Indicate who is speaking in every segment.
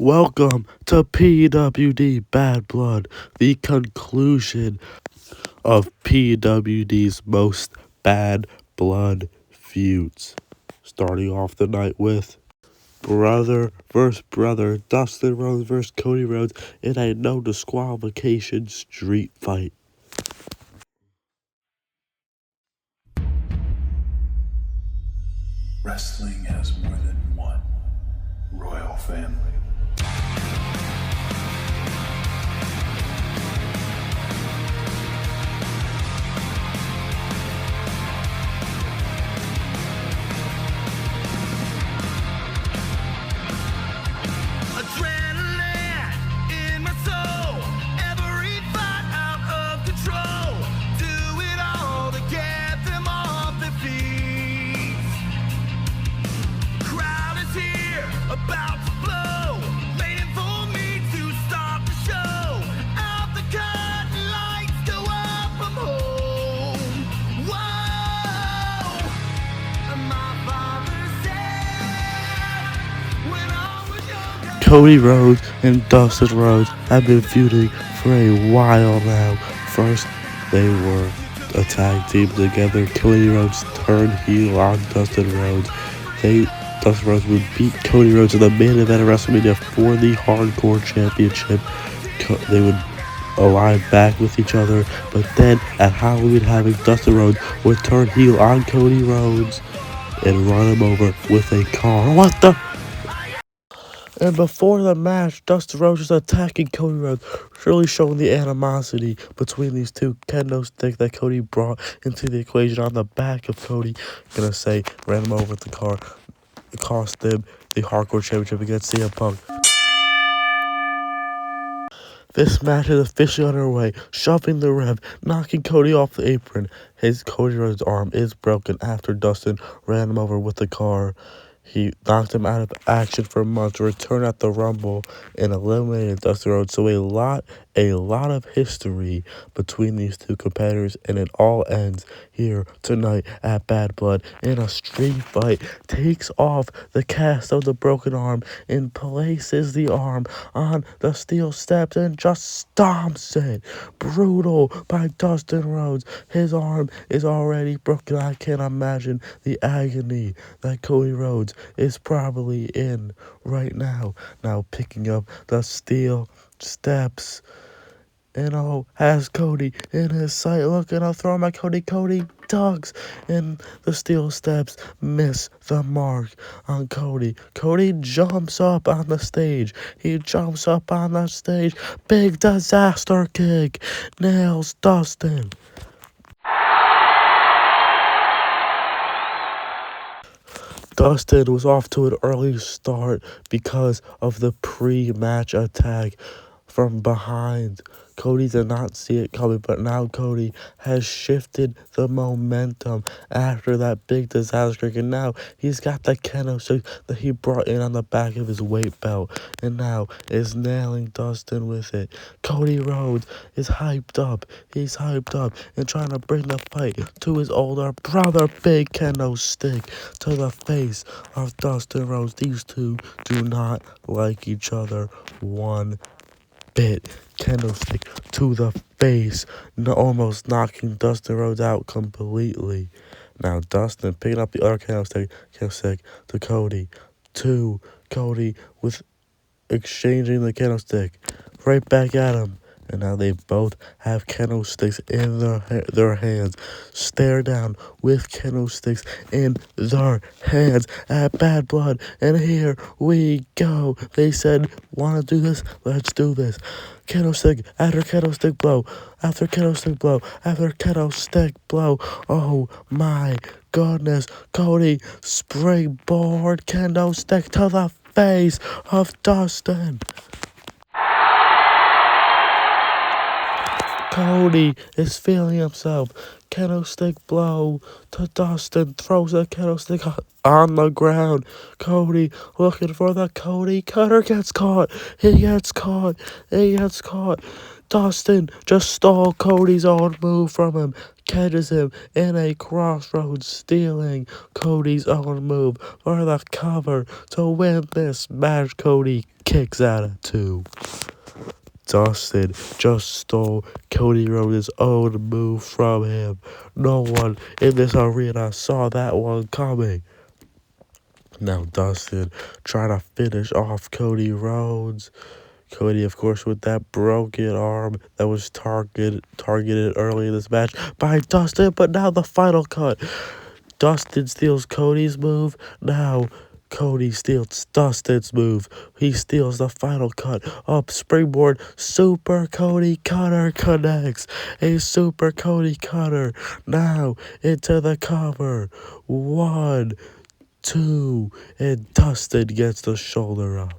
Speaker 1: Welcome to PWD Bad Blood, the conclusion of PWD's most bad blood feuds. Starting off the night with brother versus brother, Dustin Rhodes versus Cody Rhodes in a no disqualification street fight.
Speaker 2: Wrestling has more than one royal family.
Speaker 3: Adrenaline in my soul, every thought out of control. Do it all to get them off their feet. Crowd is here, about to blow, waiting for me to start the show. Out the curtain, lights go up, I'm home. Whoa! My father said when I was younger.
Speaker 1: Cody Rhodes and Dustin Rhodes have been feuding for a while now. First, they were a tag team together. Cody Rhodes turned heel on Dustin Rhodes. Dustin Rhodes would beat Cody Rhodes in the main event of WrestleMania for the Hardcore Championship. They would align back with each other, but then at Halloween Havoc, Dustin Rhodes would turn heel on Cody Rhodes and run him over with a car. What the? And before the match, Dustin Rhodes was attacking Cody Rhodes, really showing the animosity between these two. Kendo stick that Cody brought into the equation on the back of Cody. Gonna say, ran him over with the car. It cost them the Hardcore Championship against CM Punk. This match is officially underway, shoving the ref, knocking Cody off the apron. Cody Rhodes' arm is broken after Dustin ran him over with the car. He knocked him out of action for months, returned at the Rumble, and eliminated Dustin Rhodes. So a lot of history between these two competitors, and it all ends here tonight at Bad Blood in a street fight. Takes off the cast of the broken arm and places the arm on the steel steps and just stomps it. Brutal by Dustin Rhodes. His arm is already broken. I can't imagine the agony that Cody Rhodes is probably in right now. Now picking up the steel steps. And has Cody in his sight. Looking, I'll throw my Cody. Cody ducks, and the steel steps miss the mark on Cody. Cody jumps up on the stage. Big disaster kick. Nails Dustin. Dustin was off to an early start because of the pre-match attack from behind. Cody did not see it coming, but now Cody has shifted the momentum after that big disaster kick, and now he's got the kendo stick that he brought in on the back of his weight belt, and now is nailing Dustin with it. Cody Rhodes is hyped up. He's hyped up and trying to bring the fight to his older brother. Big kendo stick to the face of Dustin Rhodes. These two do not like each other one bit. Kendo stick to the face, almost knocking Dustin Rhodes out completely. Now Dustin picking up the other kendo stick to Cody. Cody with exchanging the kendo stick right back at him. And now they both have kendo sticks in their hands. Stare down with kendo sticks in their hands at Bad Blood. And here we go. They said, want to do this? Let's do this. Kendo stick after kendo stick blow. After kendo stick blow. After kendo stick blow. Oh my goodness. Cody springboard kendo stick to the face of Dustin. Cody is feeling himself. Kendo stick blow to Dustin. Throws a kendo stick on the ground. Cody looking for the Cody cutter. Gets caught. He gets caught. Dustin just stole Cody's own move from him, catches him in a crossroads, stealing Cody's own move for the cover to win this match. Cody kicks out at 2. Dustin just stole Cody Rhodes' own move from him. No one in this arena saw that one coming. Now Dustin trying to finish off Cody Rhodes. Cody, of course, with that broken arm that was targeted early in this match by Dustin, but now the final cut. Dustin steals Cody's move. Now Cody steals Dustin's move. He steals the final cut. Up springboard. Super Cody Cutter connects. A Super Cody Cutter. Now into the cover. 1, 2. And Dustin gets the shoulder up.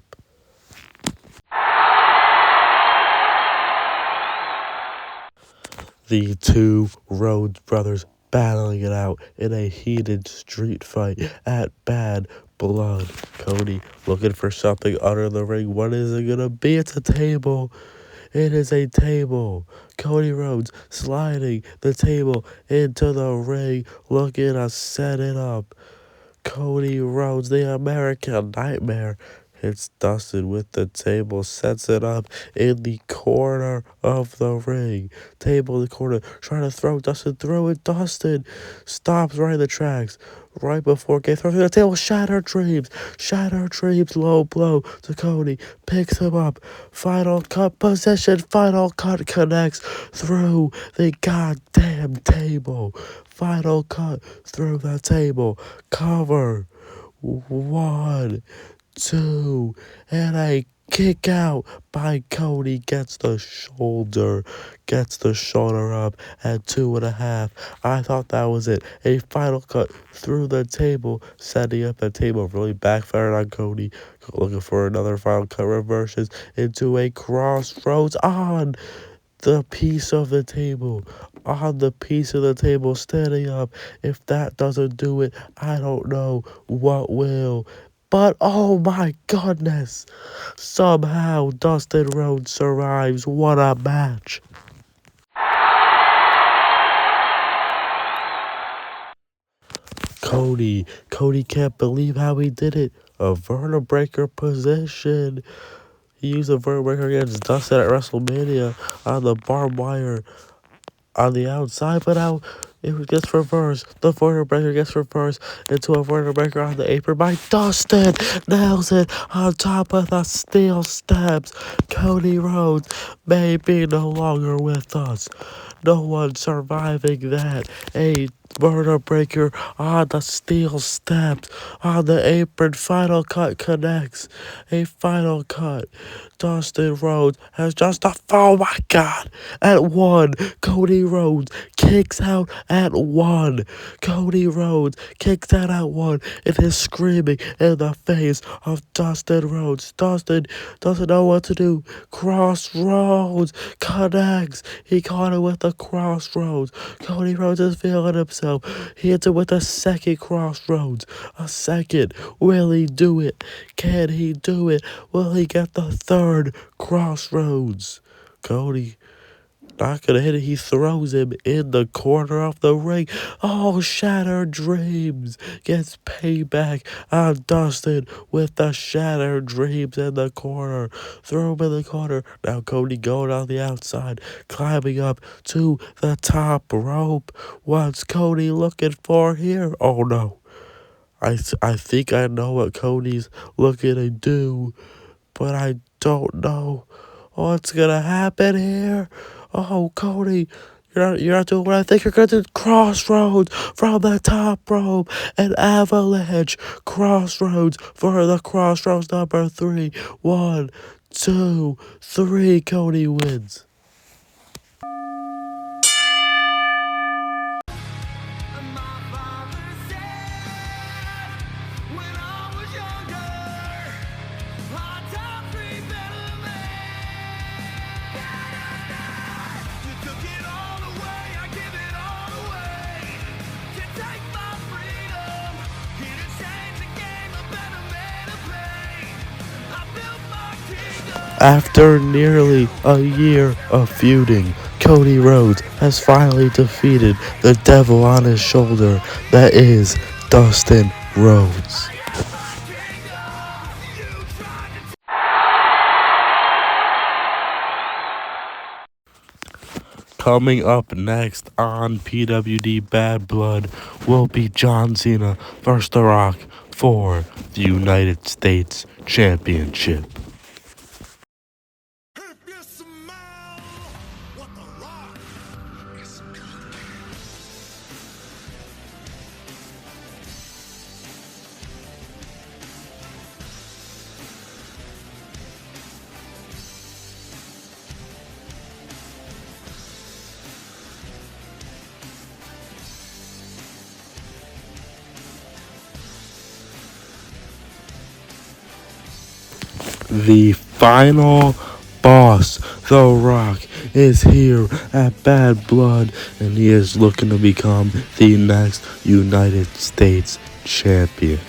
Speaker 1: The two Rhodes brothers battling it out in a heated street fight at Bad Blood. Cody looking for something under the ring. What is it gonna be? It's a table. It is a table. Cody Rhodes sliding the table into the ring, looking to set it up. Cody Rhodes, the American Nightmare, hits Dustin with the table, sets it up in the corner of the ring. Table in the corner, trying to throw Dustin through it. Dustin stops right in the tracks. Right before getting thrown through the table, Shattered Dreams, low blow to Cody, picks him up, final cut possession, final cut connects through the goddamn table, final cut through the table, cover, 1, 2, and a kick out by Cody gets the shoulder up at 2.5. I thought that was it. A final cut through the table, setting up the table, really backfired on Cody. Looking for another final cut, reverses into a crossroads on the piece of the table. Standing up. If that doesn't do it, I don't know what will. But oh my goodness, somehow Dustin Rhodes survives. What a match. Cody can't believe how he did it. A vertebraker position. He used a vertebraker against Dustin at WrestleMania on the barbed wire on the outside, but now it gets reversed. The vertebraker gets reversed into a vertebraker on the apron by Dustin. Nails it on top of the steel steps. Cody Rhodes may be no longer with us. No one surviving that. A vertebraker on the steel steps, on the apron. Final cut connects. A final cut. Dustin Rhodes has just oh my god, at 1. Cody Rhodes kicks out at 1. Cody Rhodes kicks out at 1. It is screaming in the face of Dustin Rhodes. Dustin doesn't know what to do. Crossroads connects. He caught it with the crossroads. Cody Rhodes is feeling himself. He hits it with a second crossroads. A second. Will he do it? Can he do it? Will he get the third crossroads? Cody not gonna hit it. He throws him in the corner of the ring. Oh, Shattered Dreams gets payback on Dustin with the Shattered Dreams in the corner. Throw him in the corner. Now Cody going on the outside, climbing up to the top rope. What's Cody looking for here? Oh no. I think I know what Cody's looking to do, but I don't know what's gonna happen here. Oh, Cody, you're not doing what I think you're gonna do. Crossroads from the top rope. An avalanche. Crossroads for the crossroads number 3. 1, 2, 3. Cody wins.
Speaker 3: My father said when I was younger, hard times remember me. You took it all away, I give it all away. You take my freedom, here to change the game, a better man to play. I built my kingdom.
Speaker 1: After nearly a year of feuding, Cody Rhodes has finally defeated the devil on his shoulder that is Dustin Rhodes. Coming up next on PWD Bad Blood will be John Cena vs. The Rock for the United States Championship.
Speaker 3: If you smell what the rock is cooking.
Speaker 1: The final boss, The Rock, is here at Bad Blood, and he is looking to become the next United States champion.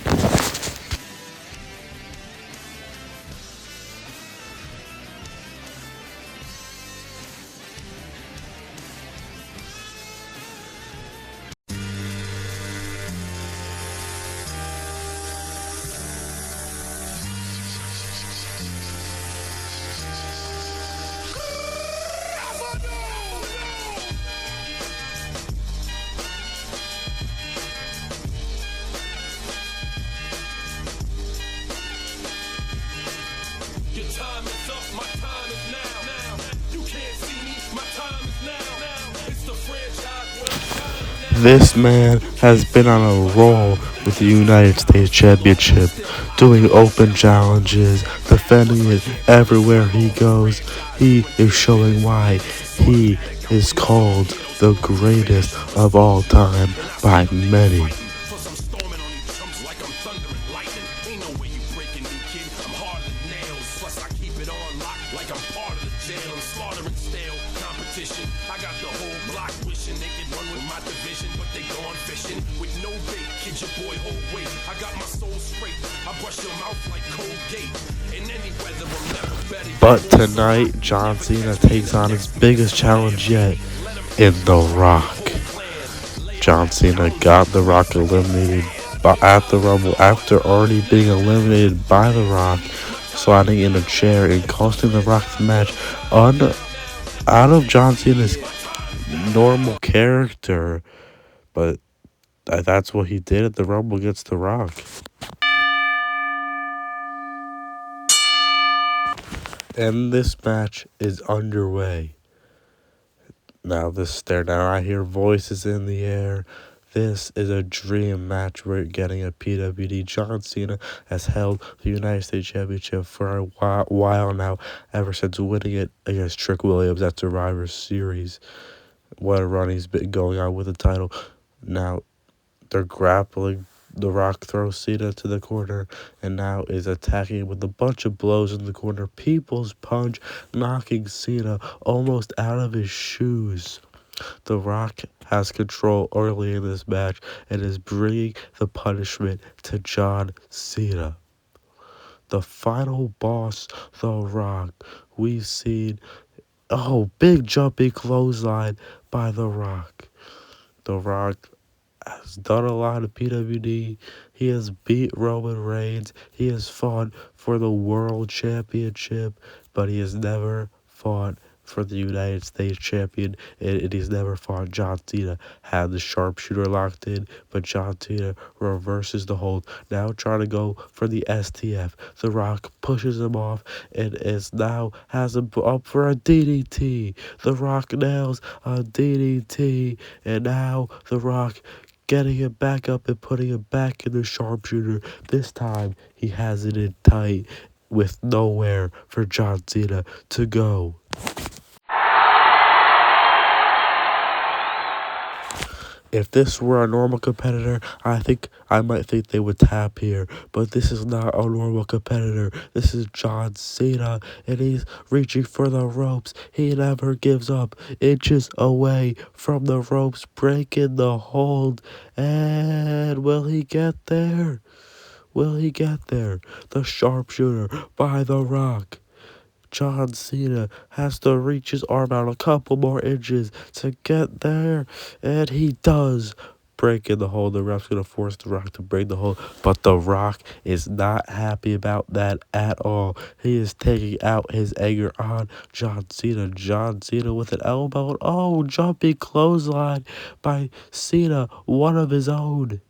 Speaker 3: Your time is up, my time is now. You can't see me, my time is now. It's the franchise where I'm shining now.
Speaker 1: This man has been on a roll with the United States Championship, doing open challenges, defending it everywhere he goes. He is showing why he is called the greatest of all time by many.
Speaker 3: Plus I'm storming on these chumps like I'm thunder and lightning. Ain't no way you breaking me, kid. I'm harder than nails. Plus I keep it on lock like I'm part of the jail. I'm slaughtering stale competition. I got the whole block wishing they could run with my division, but they gone fishing with no bait. Kid, your boy hold weight. I got my soul straight. I brush your mouth like Colgate. In any weather, I'm never better.
Speaker 1: But tonight, John Cena takes on his biggest challenge yet in The Rock. John Cena got The Rock eliminated at the Rumble after already being eliminated by The Rock, sliding in a chair and costing The Rock the match out of John Cena's normal character. But that's what he did at the Rumble against The Rock. And this match is underway. Now I hear voices in the air. This is a dream match. We're getting a PWD. John Cena has held the United States Championship for a while now, ever since winning it against Trick Williams at Survivor Series. What a run he's been going on with the title. Now they're grappling. The Rock throws Cena to the corner and now is attacking with a bunch of blows in the corner. People's punch, knocking Cena almost out of his shoes. The Rock has control early in this match and is bringing the punishment to John Cena. The final boss, The Rock. We've seen, big jumping clothesline by The Rock. The Rock has done a lot of PWD. He has beat Roman Reigns. He has fought for the World Championship, but he has never fought for the United States Champion, and he's never fought John Cena. Had the sharpshooter locked in, but John Cena reverses the hold. Now trying to go for the STF. The Rock pushes him off and has him up for a DDT. The Rock nails a DDT, and now The Rock getting it back up and putting it back in the sharpshooter. This time he has it in tight with nowhere for John Cena to go. If this were a normal competitor, I might think they would tap here. But this is not a normal competitor. This is John Cena, and he's reaching for the ropes. He never gives up. Inches away from the ropes, breaking the hold. And will he get there? Will he get there? The sharpshooter by The Rock. John Cena has to reach his arm out a couple more inches to get there, and he does. Breaking the hole, the ref's gonna force The Rock to break the hole, but The Rock is not happy about that at all. He is taking out his anger on John Cena. John Cena with an elbow, and jumping clothesline by Cena, one of his own.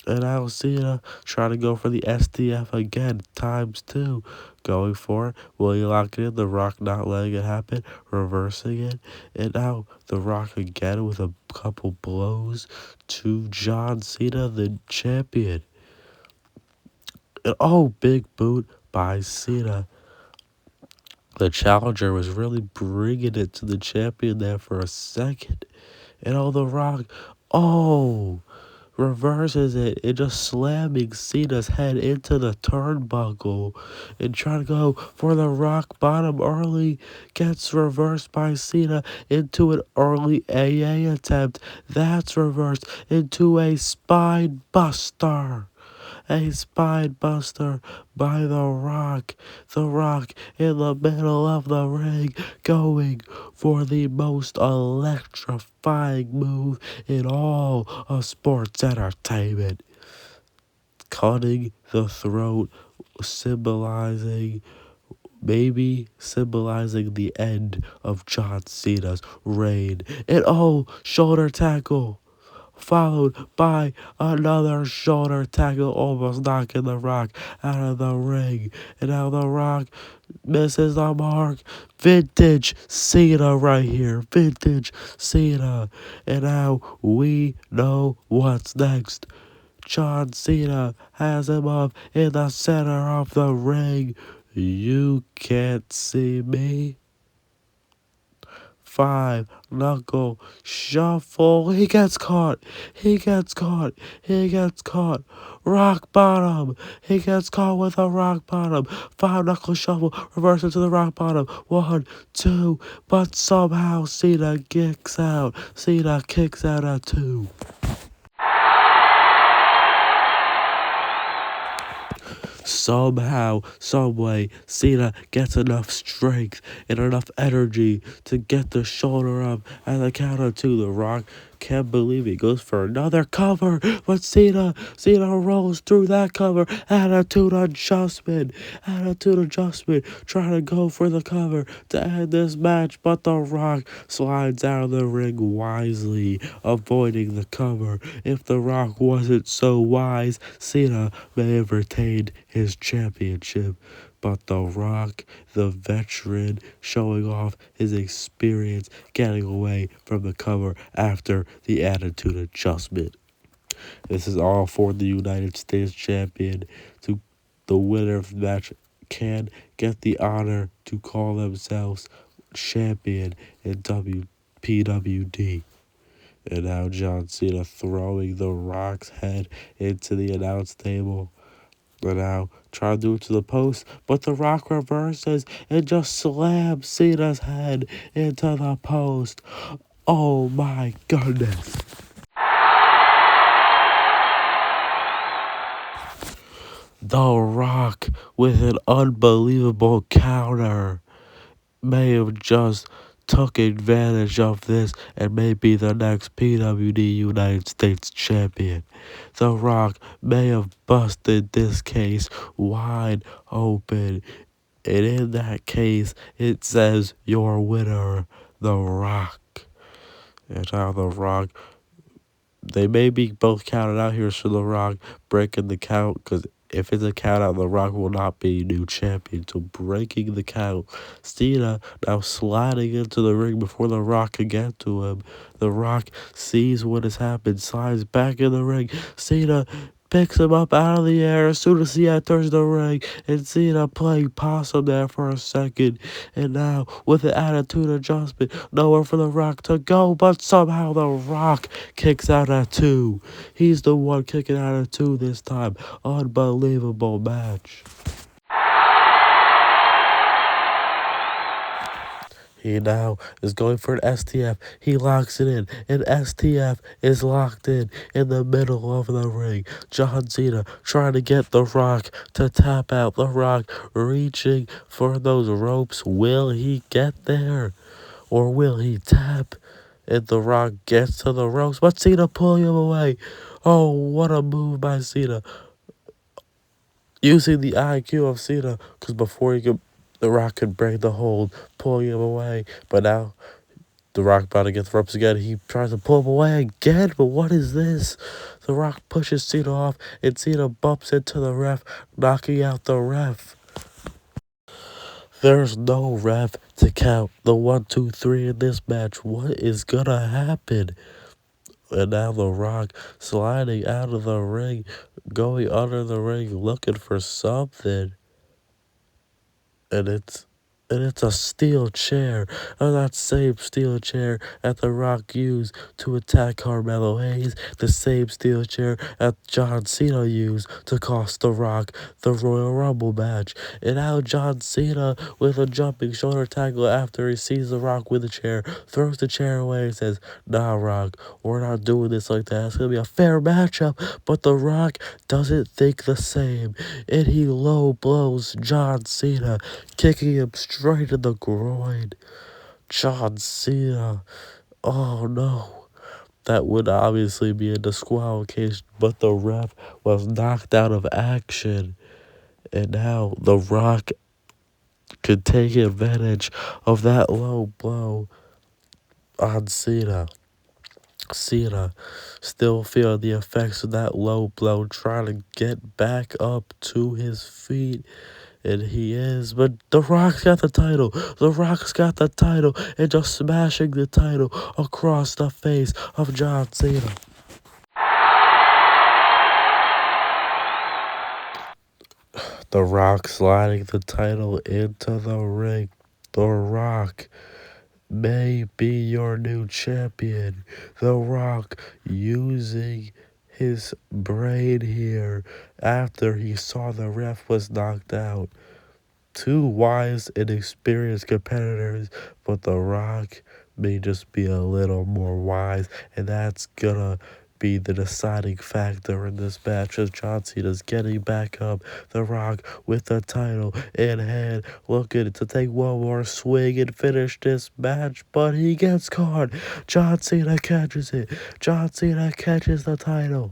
Speaker 1: And now Cena trying to go for the STF again, times two. Going for it. Will he lock it in? The Rock not letting it happen. Reversing it. And now The Rock again with a couple blows to John Cena, the champion. And big boot by Cena. The challenger was really bringing it to the champion there for a second. And The Rock, reverses it and just slamming Cena's head into the turnbuckle and trying to go for the rock bottom early. Gets reversed by Cena into an early AA attempt. That's reversed into a spine buster. A spine buster by The Rock. The Rock in the middle of the ring going for the most electrifying move in all of sports entertainment. Cutting the throat, symbolizing the end of John Cena's reign. And shoulder tackle, followed by another shoulder tackle, almost knocking The Rock out of the ring. And now The Rock misses the mark. Vintage Cena right here. Vintage Cena. And now we know what's next. John Cena has him up in the center of the ring. You can't see me. 5 knuckle shuffle. He gets caught. Rock bottom. He gets caught with a rock bottom. 5 knuckle shuffle. Reverse into the rock bottom. 1, 2. But somehow Cena kicks out. Cena kicks out at 2. Somehow, someway, Cena gets enough strength and enough energy to get the shoulder up at the count of 2. The Rock can't believe he goes for another cover, but Cena rolls through that cover. Attitude adjustment, trying to go for the cover to end this match, but The Rock slides out of the ring wisely, avoiding the cover. If The Rock wasn't so wise, Cena may have retained his championship. But The Rock, the veteran, showing off his experience, getting away from the cover after the attitude adjustment. This is all for the United States champion. To the winner of the match can get the honor to call themselves champion in PWD. And now John Cena throwing The Rock's head into the announce table. And now try to do it to the post, but The Rock reverses and just slams Cena's head into the post. Oh my goodness. The Rock with an unbelievable counter may have just took advantage of this and may be the next PWD United States champion. The Rock may have busted this case wide open, and in that case, it says your winner, The Rock. And now The Rock, they may be both counted out here, so The Rock breaking the count, because if it's a count out, The Rock will not be new champion. So breaking the count. Cena now sliding into the ring before The Rock can get to him. The Rock sees what has happened, slides back in the ring. Cena picks him up out of the air as soon as he enters the ring, and Cena playing possum there for a second. And now, with an attitude adjustment, nowhere for The Rock to go, but somehow The Rock kicks out at 2. He's the one kicking out at 2 this time. Unbelievable match. He now is going for an STF. He locks it in. An STF is locked in the middle of the ring. John Cena trying to get The Rock to tap out. The Rock reaching for those ropes. Will he get there? Or will he tap? And The Rock gets to the ropes, but Cena pulling him away. Oh, what a move by Cena. Using the IQ of Cena, because before The Rock could break the hold, pulling him away. But now The Rock about to get the ropes again. He tries to pull him away again, but what is this? The Rock pushes Cena off, and Cena bumps into the ref, knocking out the ref. There's no ref to count the 1, 2, 3 in this match. What is gonna happen? And now The Rock sliding out of the ring, going under the ring, looking for something. And it's a steel chair, and that same steel chair that The Rock used to attack Carmelo Hayes, the same steel chair that John Cena used to cost The Rock the Royal Rumble match. And now John Cena, with a jumping shoulder tackle after he sees The Rock with the chair, throws the chair away and says, "Nah, Rock, we're not doing this like that. It's going to be a fair matchup." But The Rock doesn't think the same, and he low blows John Cena, kicking him straight in the groin. John Cena. Oh no. That would obviously be a disqualification, but the ref was knocked out of action. And now The Rock could take advantage of that low blow on Cena. Cena still feeling the effects of that low blow, trying to get back up to his feet. And he is, but The Rock's got the title. The Rock's got the title, and just smashing the title across the face of John Cena. The Rock sliding the title into the ring. The Rock may be your new champion. The Rock using his brain here after he saw the ref was knocked out. Two wise and experienced competitors, but The Rock may just be a little more wise, and that's gonna be the deciding factor in this match as John Cena's getting back up. The Rock with the title in hand, looking to take one more swing and finish this match, but he gets caught. John Cena catches it. John Cena catches the title.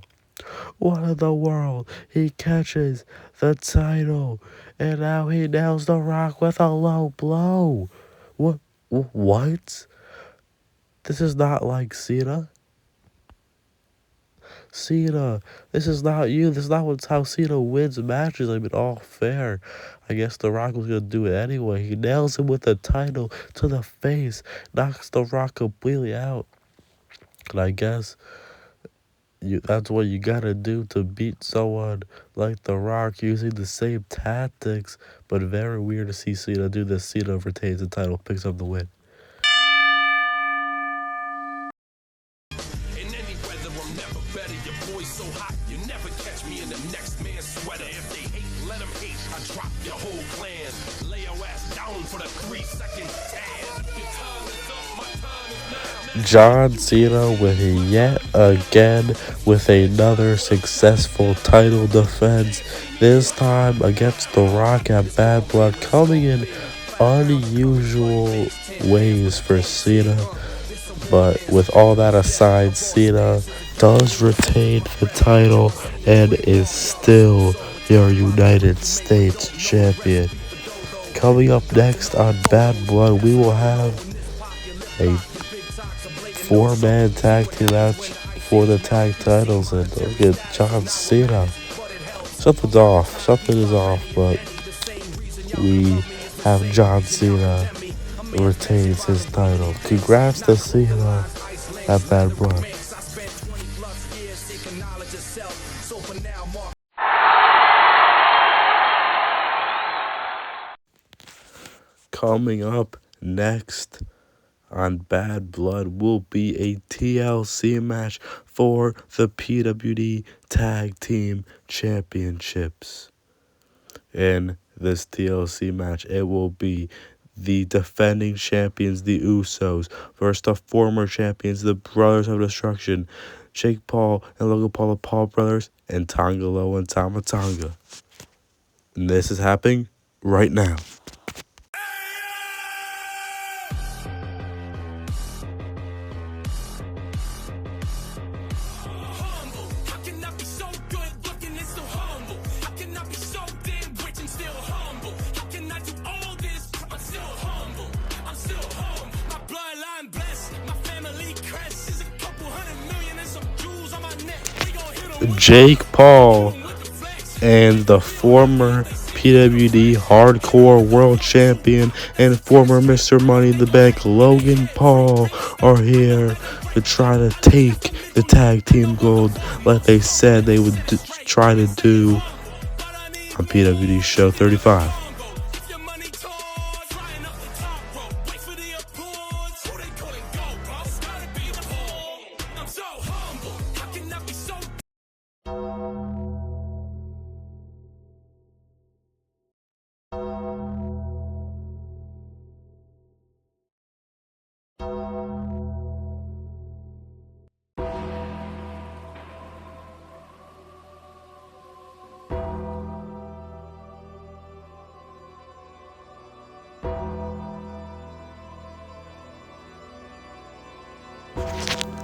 Speaker 1: What in the world? He catches the title, and now he nails The Rock with a low blow. What? What? This is not like Cena. Cena, this is not you. This is not how Cena wins matches. I mean, all fair. I guess The Rock was going to do it anyway. He nails him with the title to the face, knocks The Rock completely out. And I guess that's what you gotta do to beat someone like The Rock, using the same tactics, but very weird to see Cena do this. Cena retains the title, picks up the win.
Speaker 3: In any weather, I'm never better. Your boy's so hot, you never catch me in the next man's sweater. If they hate, let them hate. I drop your whole clan. Lay your ass down for the 3-second tan. Your time is up, my time is now.
Speaker 1: John Cena winning yet again with another successful title defense, this time against The Rock at Bad Blood, coming in unusual ways for Cena. But with all that aside, Cena does retain the title and is still your United States champion. Coming up next on Bad Blood, we will have a 4-man tag team match for the tag titles, and look at John Cena. Something's off. Something is off, but we have John Cena retains his title. Congrats to Cena at Bad Blood. Coming up next on Bad Blood will be a TLC match for the PWD Tag Team Championships. In this TLC match, it will be the defending champions, the Usos, versus the former champions, the Brothers of Destruction, Jake Paul and Logan Paul, the Paul brothers, and Tonga Loa and Tama Tonga. And this is happening right now. Jake Paul and the former PWD Hardcore World Champion and former Mr. Money in the Bank Logan Paul are here to try to take the tag team gold like they said they would try to do on PWD Show 35.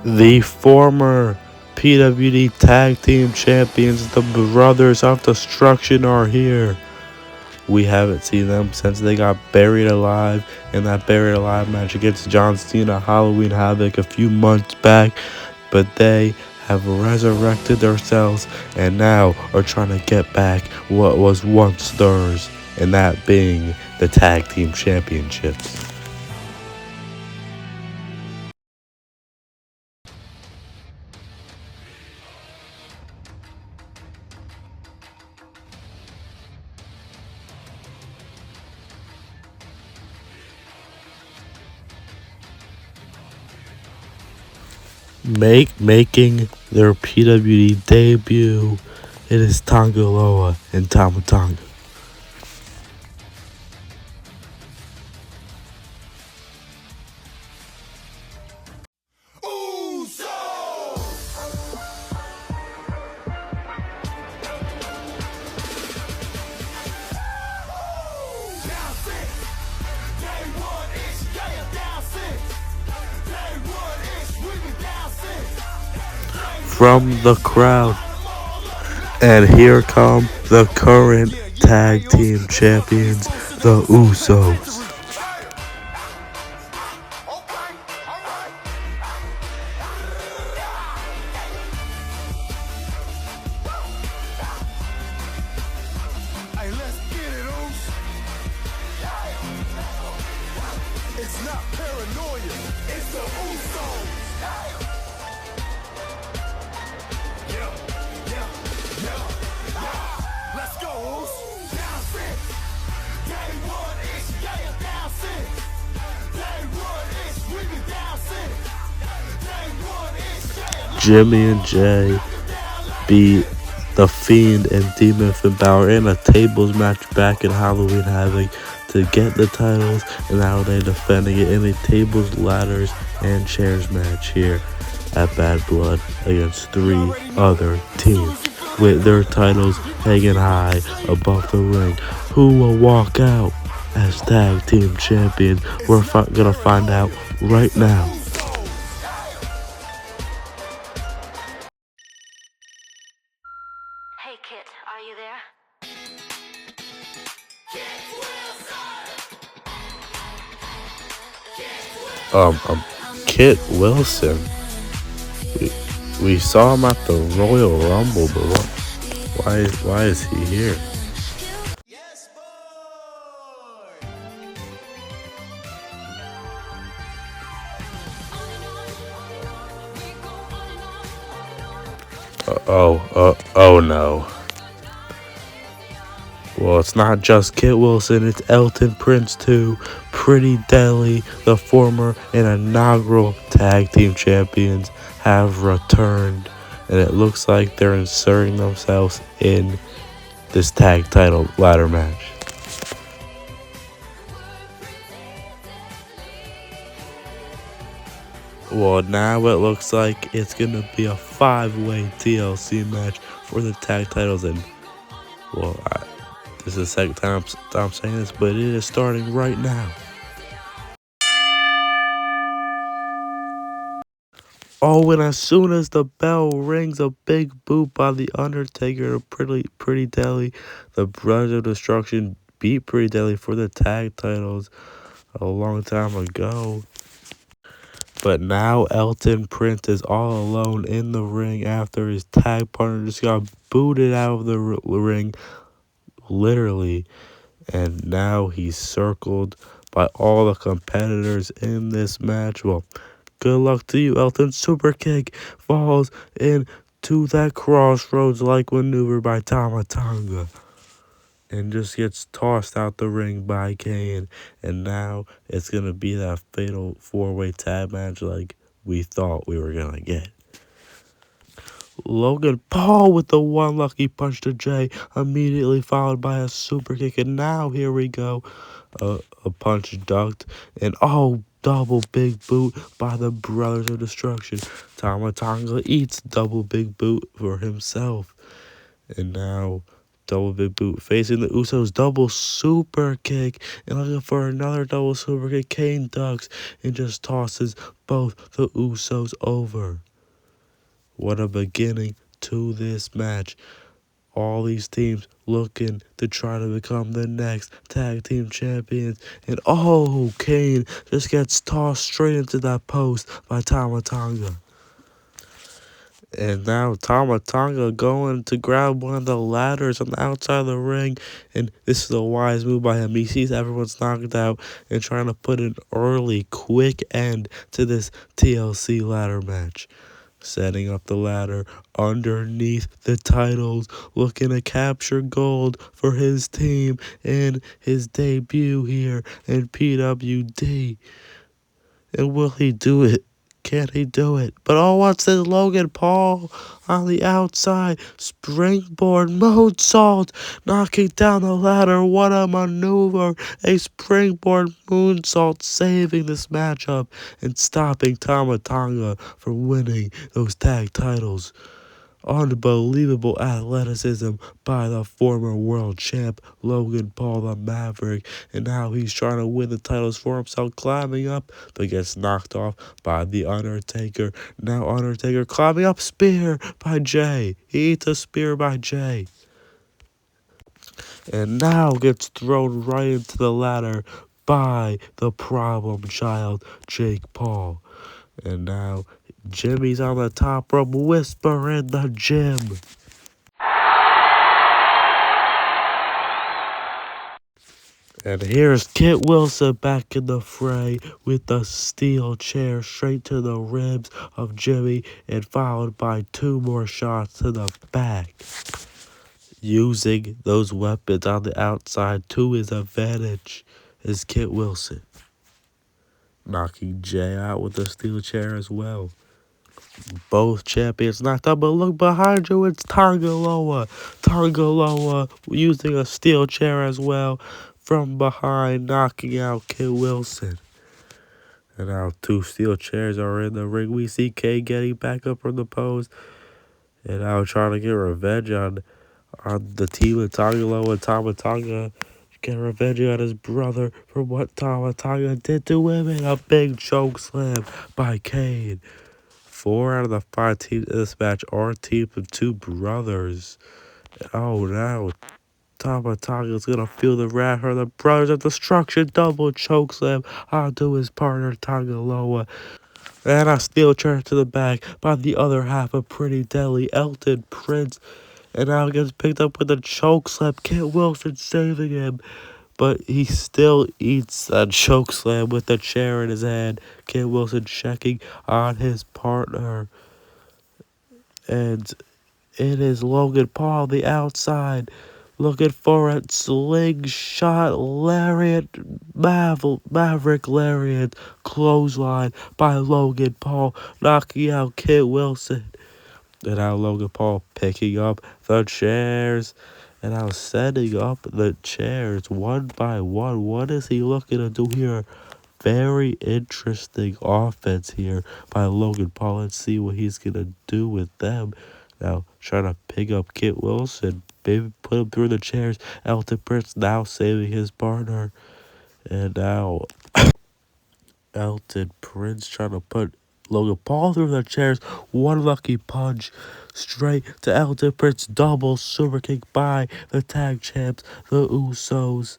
Speaker 1: The former PWD Tag Team Champions, the Brothers of Destruction, are here. We haven't seen them since they got buried alive in that buried alive match against John Cena Halloween Havoc a few months back, but they have resurrected themselves and now are trying to get back what was once theirs, and that being the Tag Team Championships. Making their PWD debut, it is Tonga Loa and Tama Tonga. From the crowd. And here come the current tag team champions, the Usos.
Speaker 3: Hey, let's get it, Oos. It's not paranoia, it's the Usos. Let's go, Oos. Down six. Day one is down six. Day one is we be down six. Day one is
Speaker 1: Jimmy and Jay beat The Fiend and Demon Finn Balor in a tables match back in Halloween Havoc to get the titles, and now they're defending it in a tables, ladders, and chairs match here at Bad Blood against 3 other teams with their titles hanging high above the ring. Who will walk out as tag team champions? We're gonna find out right now.
Speaker 4: Hey, Kit, are you there?
Speaker 1: Kit Wilson. We saw him at the Royal Rumble, but why is he here?
Speaker 3: yes, boy.
Speaker 1: Oh no. Well, it's not just Kit Wilson, it's Elton Prince too. Pretty Deadly, the former and inaugural tag team champions, have returned, and it looks like they're inserting themselves in this tag title ladder match. Well, now it looks like it's gonna be a five-way TLC match for the tag titles, and well, this is the second time I'm saying this, but it is starting right now. Oh, and as soon as the bell rings, a big boot by the Undertaker to Pretty Deadly. The Brothers of Destruction beat Pretty Deadly for the tag titles a long time ago. But now Elton Prince is all alone in the ring after his tag partner just got booted out of the ring, literally. And now he's circled by all the competitors in this match. Well, good luck to you, Elton. Super kick falls into that crossroads-like maneuver by Tama Tonga and just gets tossed out the ring by Kane. And now it's going to be that fatal four-way tag match like we thought we were going to get. Logan Paul with the one lucky punch to Jay, immediately followed by a super kick. And now here we go. A punch ducked. And double big boot by the Brothers of Destruction. Tama Tonga eats double big boot for himself. And now double big boot facing the Usos, double super kick, and looking for another double super kick. Kane ducks and just tosses both the Usos over. What a beginning to this match. All these teams looking to try to become the next tag team champions. And Kane just gets tossed straight into that post by Tama Tonga. And now Tama Tonga going to grab one of the ladders on the outside of the ring. And this is a wise move by him. He sees everyone's knocked out and trying to put an early, quick end to this TLC ladder match. Setting up the ladder underneath the titles, looking to capture gold for his team in his debut here in PWD. And will he do it? Can he do it? But what's this? Logan Paul on the outside. Springboard moonsault. Knocking down the ladder. What a maneuver. A springboard moonsault saving this matchup and stopping Tama Tonga from winning those tag titles. Unbelievable athleticism by the former world champ Logan Paul the Maverick, and now he's trying to win the titles for himself, climbing up, but gets knocked off by the Undertaker. Now Undertaker climbing up, spear by Jay. He eats a spear by Jay. And now gets thrown right into the ladder by the problem child, Jake Paul. And now Jimmy's on the top rope, whisper in the gym. And here's Kit Wilson back in the fray with the steel chair straight to the ribs of Jimmy and followed by two more shots to the back. Using those weapons on the outside to his advantage is Kit Wilson. Knocking Jay out with the steel chair as well. Both champions knocked out, but look behind you, it's Tangaloa. Tangaloa using a steel chair as well from behind, knocking out Kit Wilson. And now two steel chairs are in the ring. We see Kay getting back up from the pose. And now trying to get revenge on the team of Tangaloa and Tama Tonga. Get revenge on his brother for what Tama Tonga did to him. And a big choke slam by Kane. 4 out of the 5 teams in this match are teams of two brothers. Now Tama Tonga is going to feel the wrath for the Brothers of Destruction. Double chokeslam onto his partner Tangaloa. And a steel chair to the back by the other half of Pretty Deadly, Elton Prince. And now gets picked up with a chokeslam. Kit Wilson saving him. But he still eats a chokeslam with the chair in his hand. Kit Wilson checking on his partner. And it is Logan Paul, the outside, looking for a slingshot lariat, Maverick lariat, clothesline by Logan Paul, knocking out Kit Wilson. And now Logan Paul picking up the chairs. And now setting up the chairs one by one. What is he looking to do here? very interesting offense here by Logan Paul. Let's see what he's going to do with them. Now, trying to pick up Kit Wilson. Maybe put him through the chairs. Elton Prince now saving his partner. And now Elton Prince trying to put Logan Paul through the chairs. One lucky punch straight to Elton Prince. Double super kick by the tag champs, the Usos.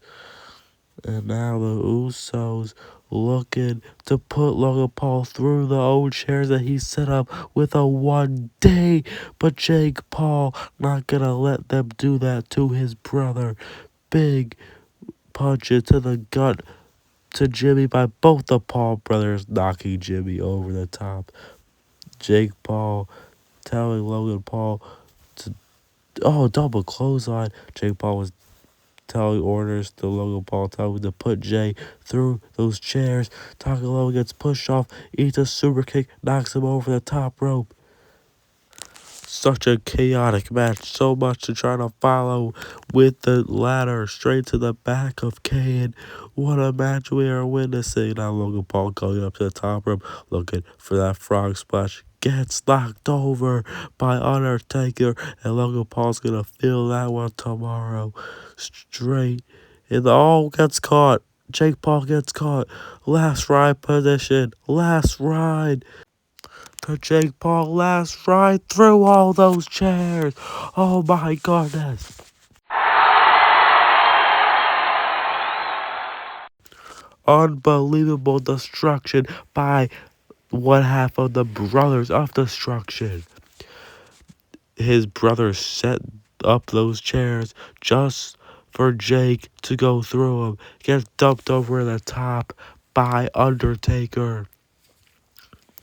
Speaker 1: And now the Usos looking to put Logan Paul through the old chairs that he set up with a 1 day. But Jake Paul not gonna let them do that to his brother. Big punch into the gut to Jimmy by both the Paul brothers, knocking Jimmy over the top. Jake Paul telling Logan Paul to, double clothesline. Jake Paul was telling orders to Logan Paul, telling him to put Jay through those chairs. Takaloa gets pushed off, eats a super kick, knocks him over the top rope. Such a chaotic match, so much to try to follow with the ladder straight to the back of Kane. What a match we are witnessing. Now Logan Paul going up to the top rope, looking for that frog splash. Gets knocked over by Undertaker, and Logan Paul's gonna feel that one tomorrow. Straight in the gets caught. Jake Paul gets caught. Last ride position. Last ride. To Jake Paul last ride through all those chairs. Oh my goodness. Unbelievable destruction by one half of the Brothers of Destruction. His brothers set up those chairs just for Jake to go through them. Gets dumped over the top by Undertaker.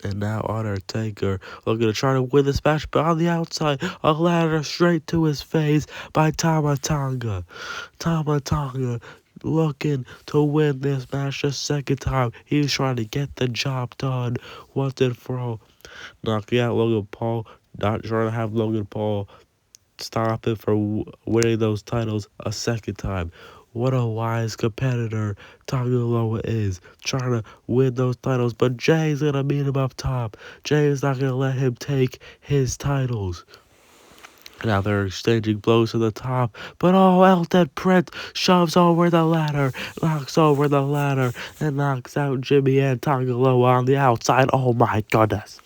Speaker 1: And now Undertaker looking to try to win this match, but on the outside, a ladder straight to his face by Tama Tonga. Tama Tonga looking to win this match the second time. He's trying to get the job done once and for all. Knocking out Logan Paul, not trying to have Logan Paul stop it for winning those titles a second time. What a wise competitor Tagovailoa is, trying to win those titles, but Jay's gonna meet him up top. Jay is not gonna let him take his titles. Now they're exchanging blows to the top, but Elton Prince shoves over the ladder, knocks over the ladder, and knocks out Jimmy and Tagovailoa on the outside. Oh my goodness.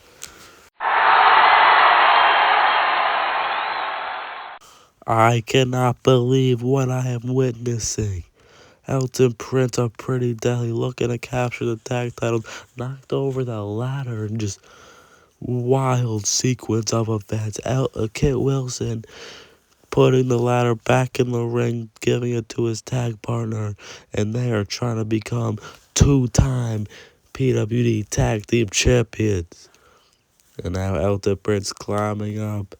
Speaker 1: I cannot believe what I am witnessing. Elton Prince, a pretty deadly, looking to capture the tag titles, knocked over the ladder, and just wild sequence of events. Kit Wilson putting the ladder back in the ring, giving it to his tag partner, and they are trying to become two-time PWD Tag Team Champions. And now Elton Prince climbing up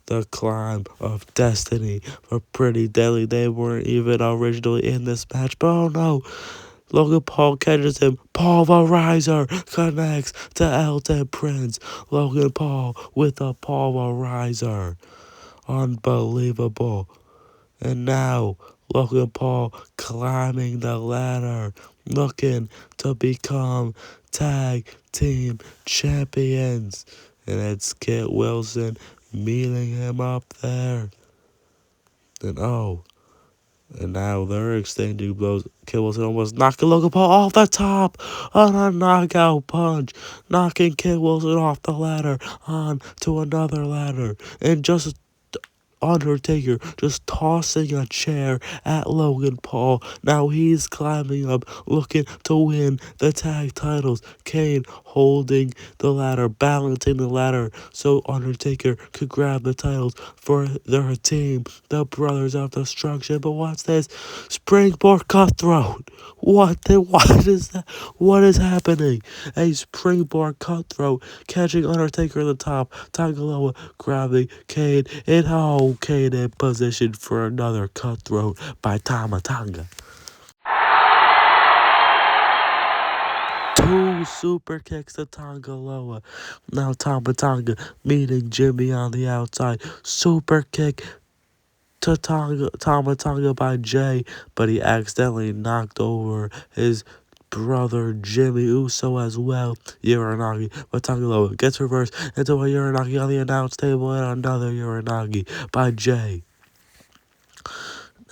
Speaker 1: the climb of destiny for Pretty Deadly. They weren't even originally in this match, but oh no, Logan Paul catches him. Pulverizer connects to Elton Prince. Logan Paul with a pulverizer. Unbelievable. And now Logan Paul climbing the ladder, looking to become tag team champions. And it's Kit Wilson meeting him up there. And now they're exchanging blows. Kit Wilson almost knocking Logan Paul off the top on a knockout punch, knocking Kit Wilson off the ladder on to another ladder. And just Undertaker just tossing a chair at Logan Paul. Now he's climbing up, looking to win the tag titles. Kane holding the ladder, balancing the ladder so Undertaker could grab the titles for their team, the Brothers of Destruction. But what's this? Springboard Cutthroat. What is that? What is happening? A springboard cutthroat catching Undertaker at the top. Tagovailoa grabbing Kane, and Kane in position for another cutthroat by Tama Tonga. Two super kicks to Tagovailoa. Now Tama Tonga meeting Jimmy on the outside. Super kick to Tama Tonga by Jay, but he accidentally knocked over his brother Jimmy Uso as well. Uranagi, but Taka Loa gets reversed into a Uranagi on the announce table and another Uranagi by Jay.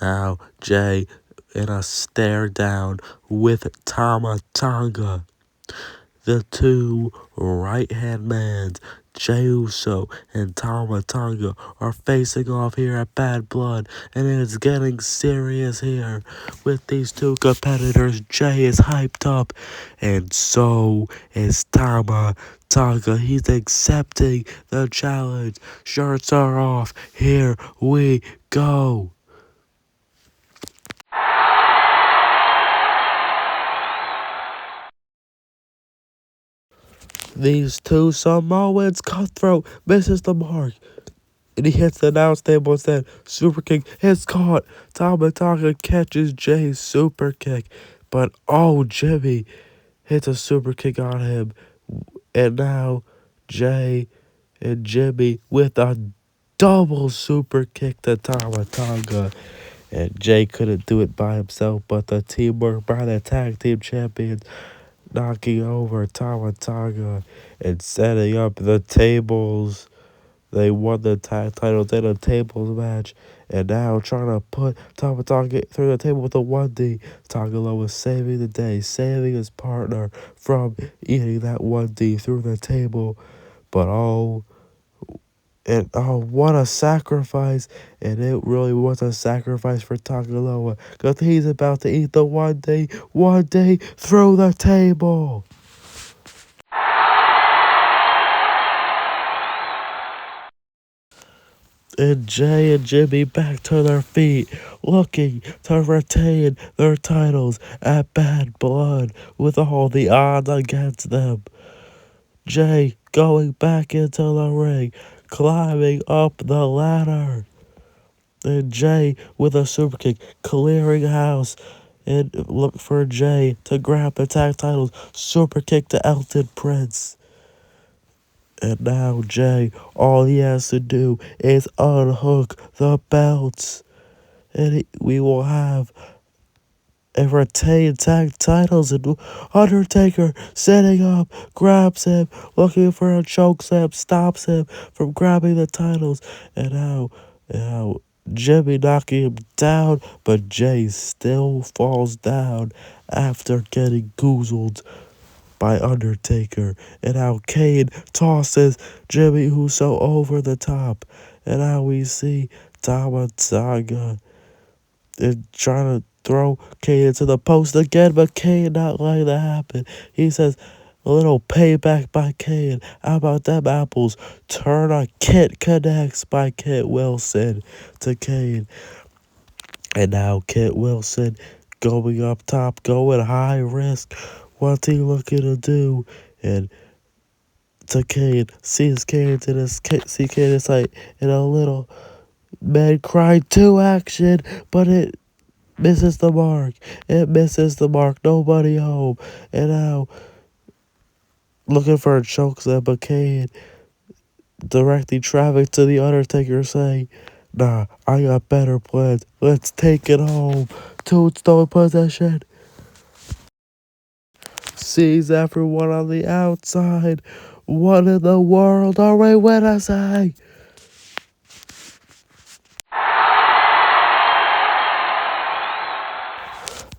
Speaker 1: Now Jay in a stare down with Tama Tonga. The two right-hand men, Jey Uso and Tama Tonga, are facing off here at Bad Blood, and it is getting serious here. With these two competitors, Jay is hyped up, and so is Tama Tonga. He's accepting the challenge. Shirts are off. Here we go. These two Samoans, Cutthroat misses the mark. And he hits the announce table instead. Super kick is caught. Tama Tonga catches Jay's super kick. But oh, Jimmy hits a super kick on him. And now Jay and Jimmy with a double super kick to Tama Tonga. And Jay couldn't do it by himself, but the teamwork by the tag team champions knocking over Tama Tonga and setting up the tables. They won the tag titles in a tables match, and now trying to put Tama Tonga through the table with a 1D. Tonga was saving the day, saving his partner from eating that 1D through the table. But what a sacrifice. And it really was a sacrifice for Takaloa, because he's about to eat the 1D through the table. And Jay and Jimmy back to their feet, looking to retain their titles at Bad Blood with all the odds against them. Jay going back into the ring, climbing up the ladder. And Jay with a super kick, clearing house. And look for Jay to grab the tag titles. Super kick to Elton Prince. And now Jay, all he has to do is unhook the belts. And we will have a retained tag titles. And Undertaker setting up, grabs him, looking for a chokeslam, stops him from grabbing the titles. And now Jimmy knocking him down, but Jay still falls down after getting goozled by Undertaker. And how Kane tosses Jimmy Uso over the top. And how we see Tama Tonga trying to throw Kane into the post again, but Kane not letting that happen. He says, a little payback by Kane. How about them apples? Tourniquet connects by Kit Wilson to Kane. And now Kit Wilson going up top, going high risk. What's he looking to do? And to Kane, sees Kane to this, see Kane is like in a little man cry 2 action, but it misses the mark. It misses the mark. Nobody home. And now looking for a chokeslam, but Kane directing traffic to the Undertaker, saying, "Nah, I got better plans. Let's take it home." Tombstone possession. Sees everyone on the outside. What in the world are we witnessing?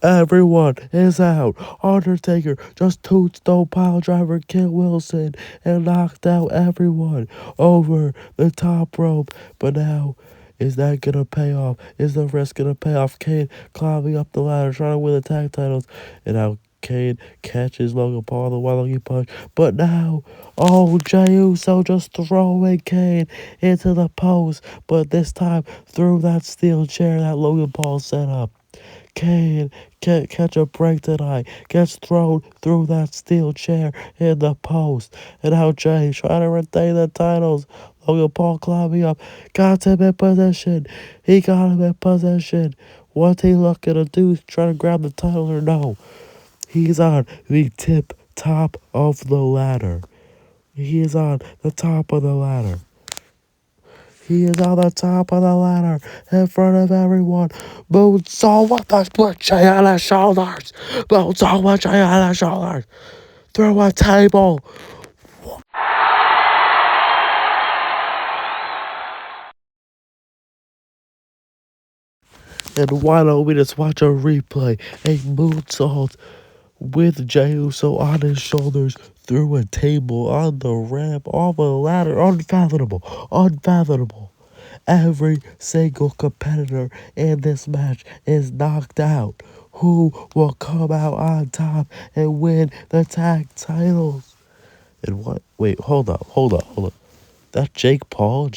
Speaker 1: Everyone is out. Undertaker just tombstone pile driver Kit Wilson and knocked out everyone over the top rope. But now, is that gonna pay off? Is the risk gonna pay off? Kane climbing up the ladder trying to win the tag titles. And now Kane catches Logan Paul the one lucky punch. But now, Jey Uso just throwing Kane into the post. But this time through that steel chair that Logan Paul set up. Kane can't catch a break tonight. Gets thrown through that steel chair in the post. And how Jay trying to retain the titles. Logan Paul climbing up. Got him in position. He got him in position. What's he looking to do? Trying to grab the title or no? He's on the tip top of the ladder. He is on the top of the ladder. He is on the top of the ladder in front of everyone. Moonsault with the split chain on his shoulders. Moonsault with chain on his shoulders. Through a table. And why don't we just watch a replay? A moonsault with Jey Uso on his shoulders through a table on the ramp, off a ladder. Unfathomable. Unfathomable. Every single competitor in this match is knocked out. Who will come out on top and win the tag titles? And what? Wait, hold up. That's Jake Paul?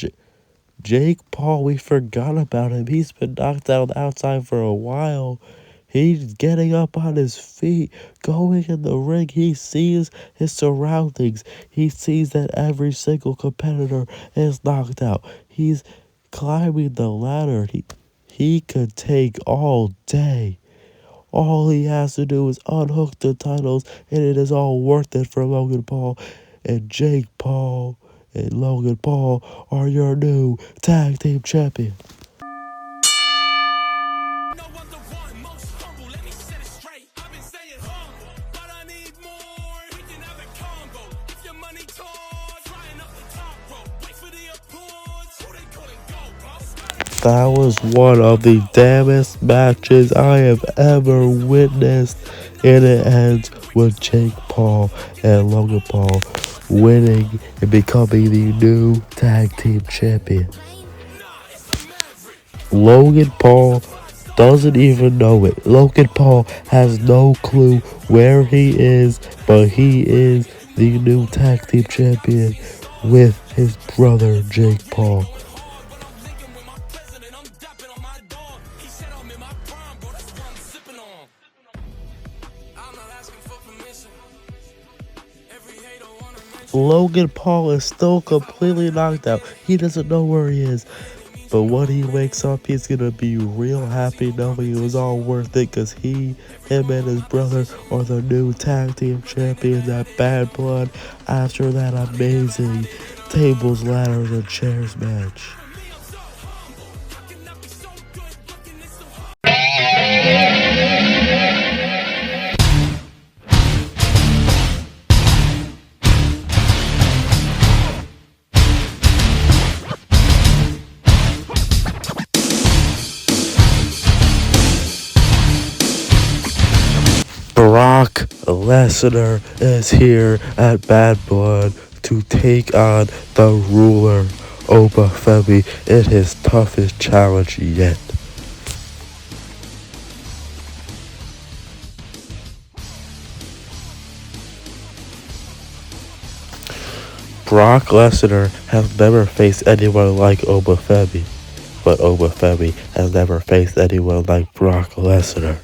Speaker 1: Jake Paul, we forgot about him. He's been knocked out outside for a while. He's getting up on his feet, going in the ring. He sees his surroundings. He sees that every single competitor is knocked out. He's climbing the ladder. He could take all day. All he has to do is unhook the titles, and it is all worth it for Logan Paul. And Jake Paul and Logan Paul are your new tag team champion.
Speaker 3: No one the one most humble, let me set it straight. I've been staying humble, but I need more. We can have a combo. If your money talks, flying up the top rope. Wait for the applause. Who they calling go, boss?
Speaker 1: That was one of the damnest matches I have ever witnessed, and it ends with Jake Paul and Logan Paul winning and becoming the new tag team champion. Logan Paul doesn't even know it. Logan Paul has no clue where he is, but he is the new tag team champion with his brother Jake Paul. Logan Paul is still completely knocked out. He doesn't know where he is. But when he wakes up, he's going to be real happy knowing it was all worth it, because him and his brother are the new tag team champions at Bad Blood after that amazing tables, ladders, and chairs match. Brock Lesnar is here at Bad Blood to take on the ruler, Obafemi, in his toughest challenge yet. Brock Lesnar has never faced anyone like Obafemi, but Obafemi has never faced anyone like Brock Lesnar.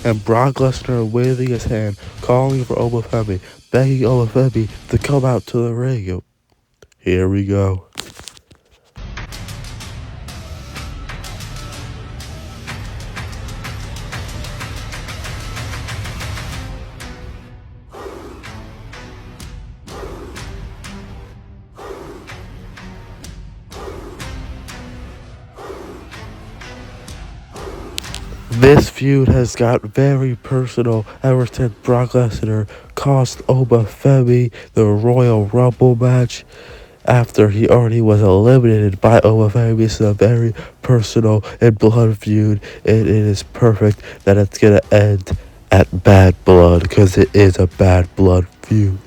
Speaker 1: And Brock Lesnar waving his hand, calling for Obafemi, begging Obafemi to come out to the ring. Here we go. This feud has got very personal ever since Brock Lesnar cost Obafemi the Royal Rumble match after he already was eliminated by Obafemi. It's a very personal and blood feud, and it is perfect that it's gonna end at Bad Blood, because it is a Bad Blood feud.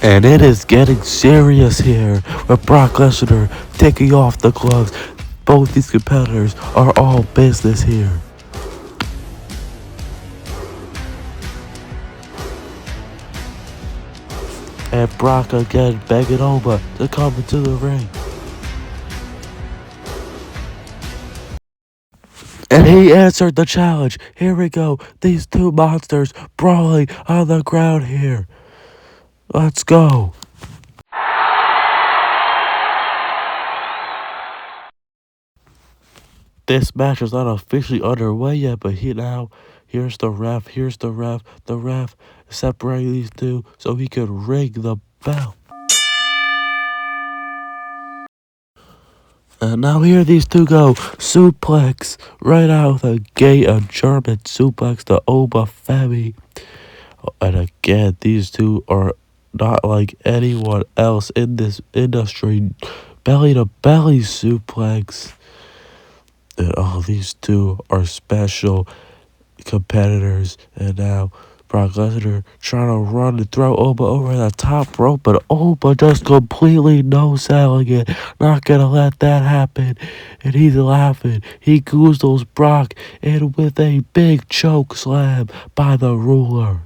Speaker 1: And it is getting serious here with Brock Lesnar taking off the gloves. Both these competitors are all business here. And Brock again begging Oba to come into the ring. And he answered the challenge. Here we go. These two monsters brawling on the ground here. Let's go. This match is not officially underway yet, but here's the ref, the ref separating these two so he could ring the bell. And now here these two go, suplex, right out of the gate, a German suplex to Oba Femi. And again, these two are not like anyone else in this industry. Belly to belly suplex. And all these two are special competitors. And now Brock Lesnar trying to run and throw Oba over the top rope, but Oba just completely no-selling it. Not gonna let that happen. And he's laughing. He goozles Brock in with a big choke slam by the ruler.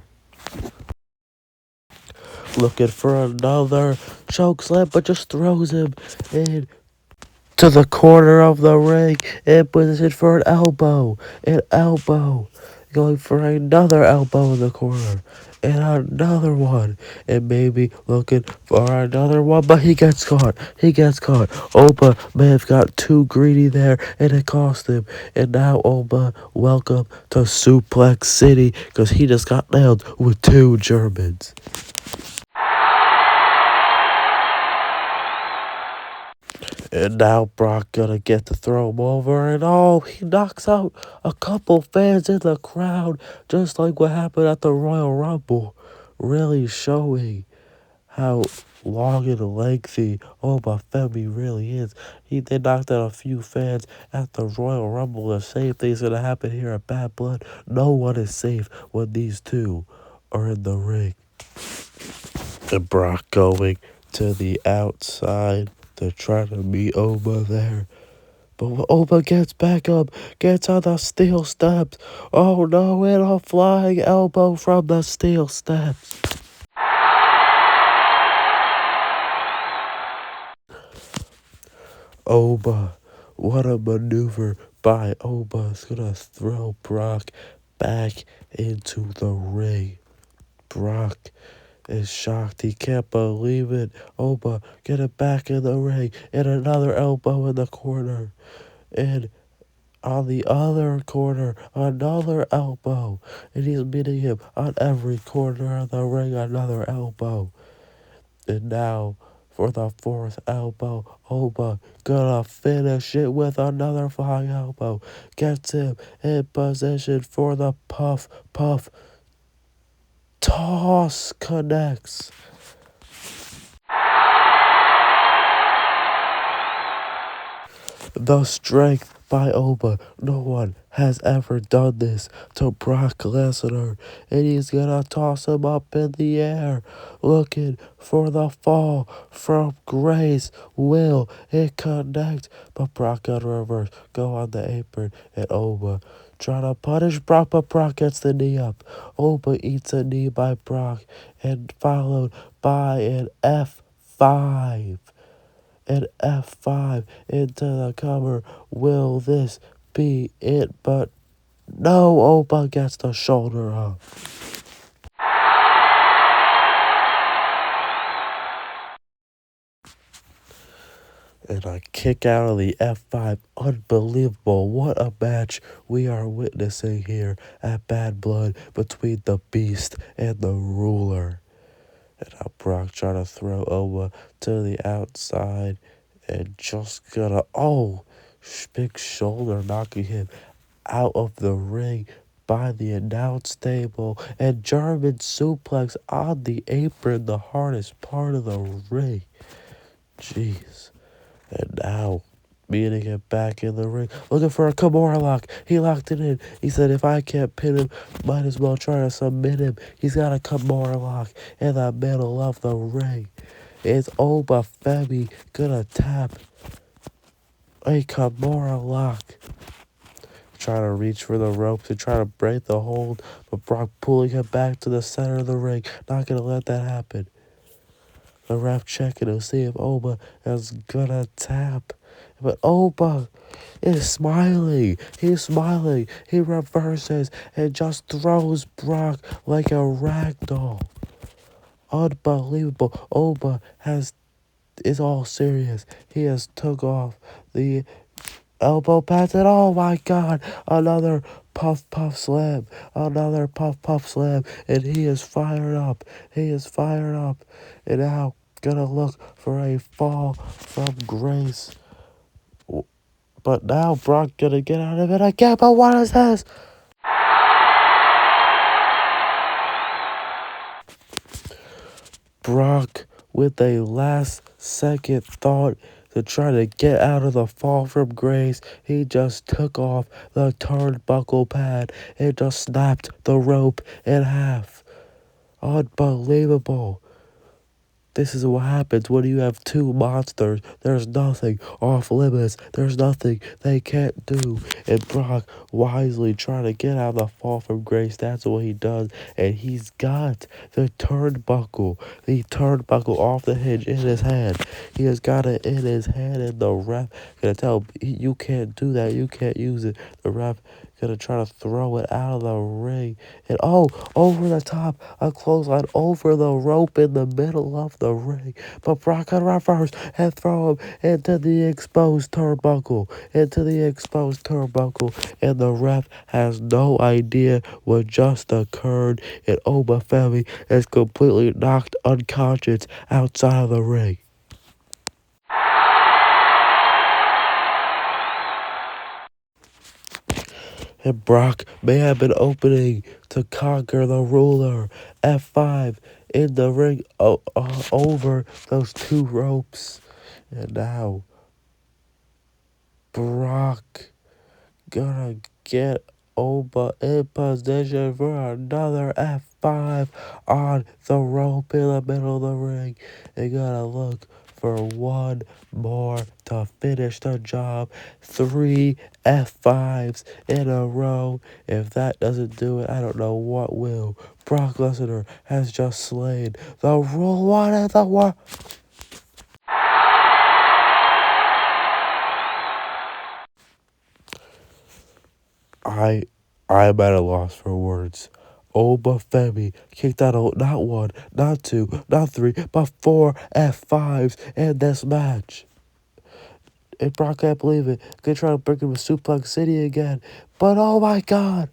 Speaker 1: Looking for another choke slam, but just throws him in to the corner of the ring in position for an elbow. An elbow. Going for another elbow in the corner. And another one. And maybe looking for another one. But he gets caught. He gets caught. Oba may have got too greedy there. And it cost him. And now Oba, welcome to Suplex City. Because he just got nailed with two Germans. And now Brock gonna get to throw him over, and oh, he knocks out a couple fans in the crowd, just like what happened at the Royal Rumble. Really showing how long and lengthy Oba Femi really is. He did knock out a few fans at the Royal Rumble. The same thing's gonna happen here at Bad Blood. No one is safe when these two are in the ring. And Brock going to the outside to try to meet Oba there. But when Oba gets back up, gets on the steel steps. Oh no, and a flying elbow from the steel steps. Oba, what a maneuver by Oba. Is gonna throw Brock back into the ring. Brock is shocked. He can't believe it. Oba getting back in the ring and another elbow in the corner. And on the other corner, another elbow. And he's meeting him on every corner of the ring, another elbow. And now, for the fourth elbow, Oba gonna finish it with another flying elbow. Gets him in position for the puff, toss, connects. The strength by Oba. No one has ever done this to Brock Lesnar. And he's gonna toss him up in the air. Looking for the fall from grace. Will it connect? But Brock gonna reverse. Go on the apron. And Oba trying to punish Brock, but Brock gets the knee up. Oba eats a knee by Brock. And followed by an F5. And F5 into the cover. Will this be it? But no, Oba gets the shoulder up. And a kick out of the F5. Unbelievable. What a match we are witnessing here at Bad Blood between the Beast and the Ruler. And now Brock trying to throw Oba to the outside. And just gonna, big shoulder knocking him out of the ring by the announce table. And German suplex on the apron, the hardest part of the ring. Jeez. And now meeting him back in the ring, looking for a Kimura lock. He locked it in. He said, if I can't pin him, might as well try to submit him. He's got a Kimura lock in the middle of the ring. Is Obafemi gonna tap a Kimura lock? Trying to reach for the ropes and try to break the hold, but Brock pulling him back to the center of the ring. Not gonna let that happen. The ref checking to see if Oba is gonna tap. But Oba is smiling. He's smiling. He reverses and just throws Brock like a rag doll. Unbelievable. Oba is all serious. He has took off the elbow pads and oh my god, another puff puff slam. Another puff puff slam. And he is fired up. He is fired up. And now gonna look for a fall from grace. But now Brock gonna get out of it again. But what is this? Brock with a last second thought to try to get out of the fall from grace. He just took off the turnbuckle pad and just snapped the rope in half. Unbelievable. This is what happens when you have two monsters. There's nothing off limits. There's nothing they can't do. And Brock wisely trying to get out of the fall from grace. That's what he does. And he's got the turnbuckle off the hinge in his hand. He has got it in his hand, and the ref gonna tell him, you can't do that. You can't use it. The ref gonna try to throw it out of the ring. And oh, over the top, a clothesline over the rope in the middle of the ring. But Brock can reverse and throw him into the exposed turnbuckle. And the ref has no idea what just occurred. And Obafemi is completely knocked unconscious outside of the ring. And Brock may have been opening to conquer the ruler. F5 in the ring over those two ropes. And now Brock gonna get Oba in position for another F5 on the rope in the middle of the ring. They gotta look for one more to finish the job. 3 F5s in a row. If that doesn't do it, I don't know what will. Brock Lesnar has just slain the Rule 1 in the world. I'm at a loss for words. Obafemi kicked out not 1, not 2, not 3, but 4 F5s in this match. And Brock can't believe it. They try to bring him to Suplex City again. But oh my god.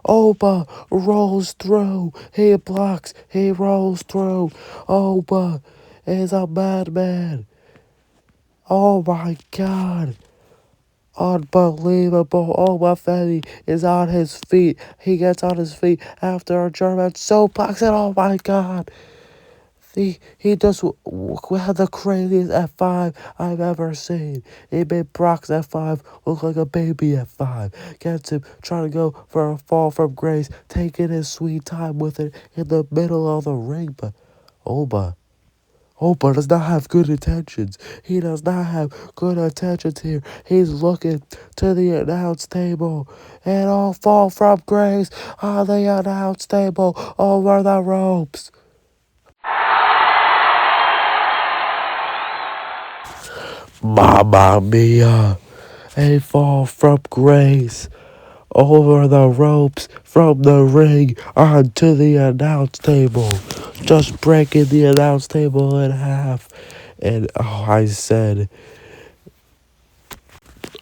Speaker 1: Oba rolls through. He blocks. He rolls through. Oba is a madman. Oh my god. Unbelievable. Obafemi is on his feet. He gets on his feet after a German suplex. And oh my god. He just had the craziest F5 I've ever seen. He made Brock's F5 look like a baby F5. Gets him trying to go for a fall from grace, taking his sweet time with it in the middle of the ring. But Oba does not have good intentions. He does not have good intentions here. He's looking to the announce table. And all fall from grace on the announce table over the ropes. Mamma mia! A fall from grace over the ropes from the ring onto the announce table. Just breaking the announce table in half. And I said,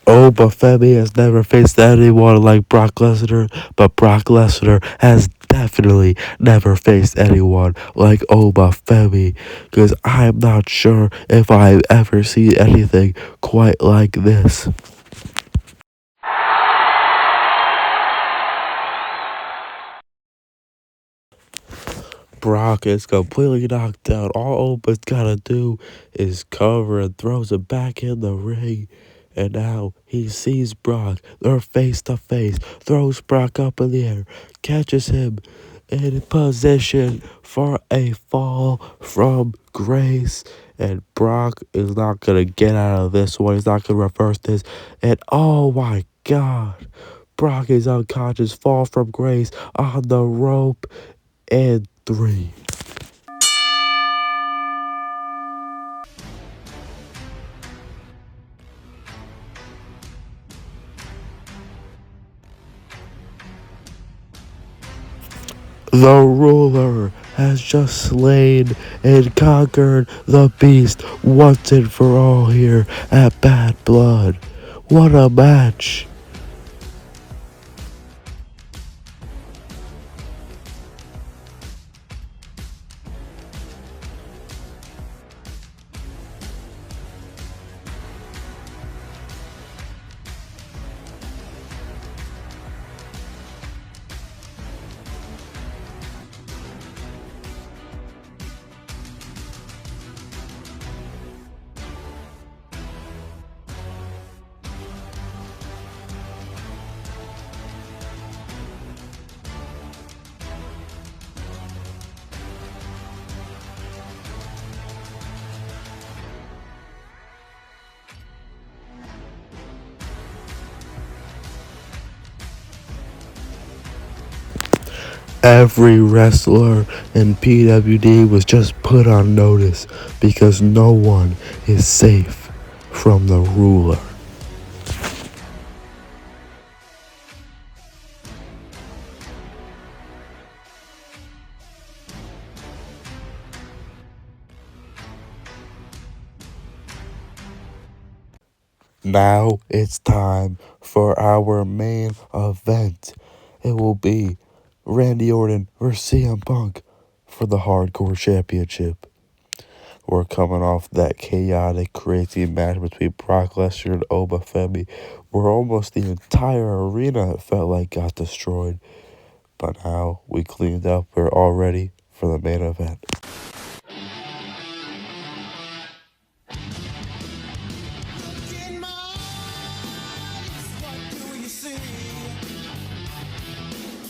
Speaker 1: Obafemi has never faced anyone like Brock Lesnar, but Brock Lesnar has definitely never faced anyone like Obafemi, because I'm not sure if I've ever seen anything quite like this. Brock is completely knocked out. All Oba's gotta do is cover and throws it back in the ring. And now he sees Brock. They're face to face. Throws Brock up in the air. Catches him in position for a fall from Grace. And Brock is not going to get out of this one. He's not going to reverse this. And oh my God. Brock is unconscious. Fall from Grace on the rope. And 3. The ruler has just slain and conquered the beast once and for all here at Bad Blood. What a match! Every wrestler in PWD was just put on notice because no one is safe from the ruler. Now it's time for our main event. It will be Randy Orton versus CM Punk for the Hardcore Championship. We're coming off that chaotic, crazy match between Brock Lesnar and Oba Femi, where almost the entire arena, it felt like, got destroyed. But now we cleaned up. We're all ready for the main event.
Speaker 3: In my eyes, what do you see?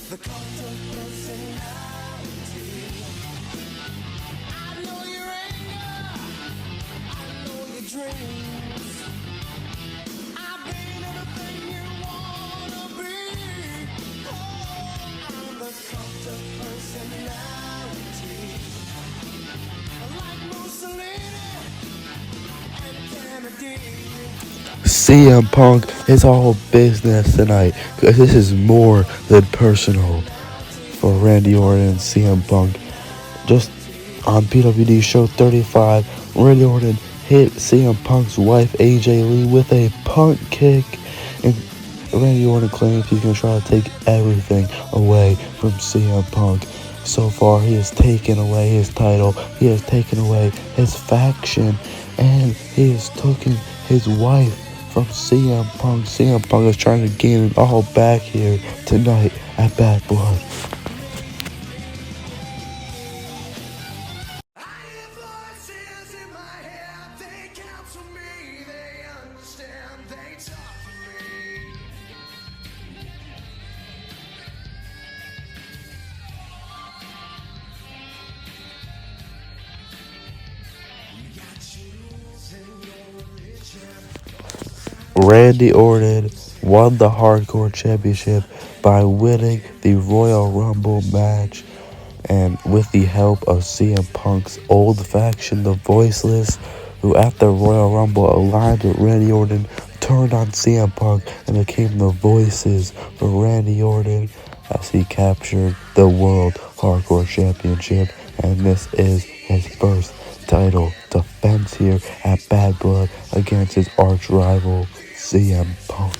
Speaker 3: The cult of personality. I know your anger, I know your dreams. I've been everything you wanna be. Oh, I'm the cult of personality. Like Mussolini and Kennedy.
Speaker 1: CM Punk is all business tonight because this is more than personal for Randy Orton and CM Punk. Just on PWD Show 35, Randy Orton hit CM Punk's wife AJ Lee with a punt kick, and Randy Orton claims he's going to try to take everything away from CM Punk. So far, he has taken away his title, he has taken away his faction, and he has taken his wife from CM Punk. CM Punk is trying to gain it all back here tonight at Bad Blood.
Speaker 3: I hear voices in my head, they counsel me, they understand, they talk to me. You got jewels in your religion.
Speaker 1: Randy Orton won the Hardcore Championship by winning the Royal Rumble match, and with the help of CM Punk's old faction, the Voiceless, who after Royal Rumble aligned with Randy Orton, turned on CM Punk and became the Voices for Randy Orton as he captured the World Hardcore Championship, and this is his first title defense here at Bad Blood against his arch rival CM Punk.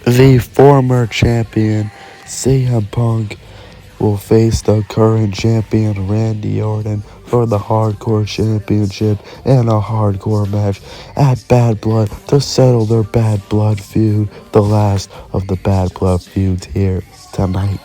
Speaker 1: The former champion CM Punk will face the current champion Randy Orton for the Hardcore Championship in a hardcore match at Bad Blood to settle their Bad Blood feud, the last of the Bad Blood feuds here tonight.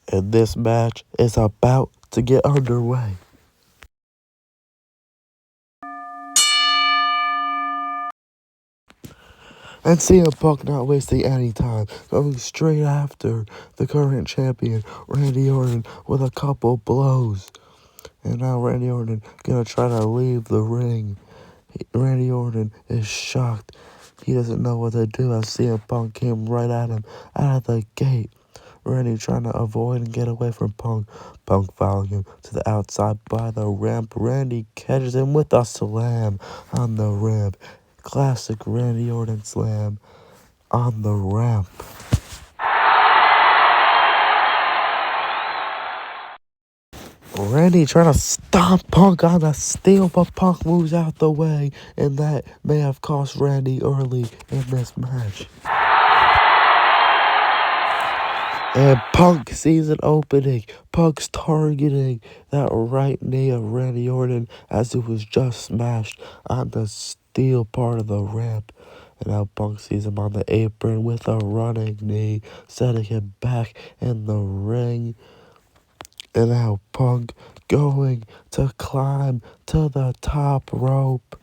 Speaker 1: And this match is about to get underway. And CM Punk not wasting any time, going straight after the current champion, Randy Orton, with a couple blows. And now Randy Orton gonna try to leave the ring. Randy Orton is shocked. He doesn't know what to do as CM Punk came right at him out of the gate. Randy trying to avoid and get away from Punk. Punk following him to the outside by the ramp. Randy catches him with a slam on the ramp. Classic Randy Orton slam on the ramp. Randy trying to stomp Punk on the steel, but Punk moves out the way, and that may have cost Randy early in this match. And Punk sees an opening. Punk's targeting that right knee of Randy Orton as it was just smashed on the steel part of the ramp. And now Punk sees him on the apron with a running knee, setting him back in the ring. And now Punk going to climb to the top rope,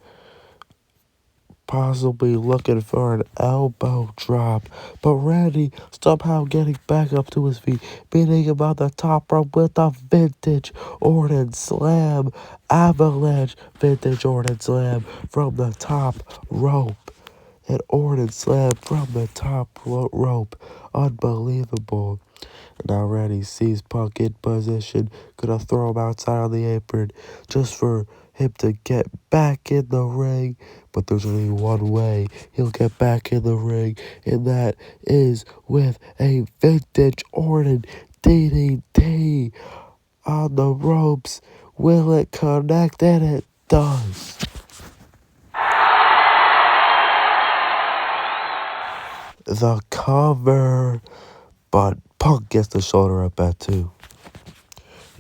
Speaker 1: possibly looking for an elbow drop. But Randy somehow getting back up to his feet, beating him on the top rope with a vintage Orton slam. Avalanche vintage Orton slam from the top rope. An Orton slam from the top rope. Unbelievable. Now Randy sees Punk in position, gonna throw him outside on the apron just for him to get back in the ring. But there's only one way he'll get back in the ring, and that is with a vintage Orton DDT on the ropes. Will it connect? And it does. The cover, but Punk gets the shoulder up at 2.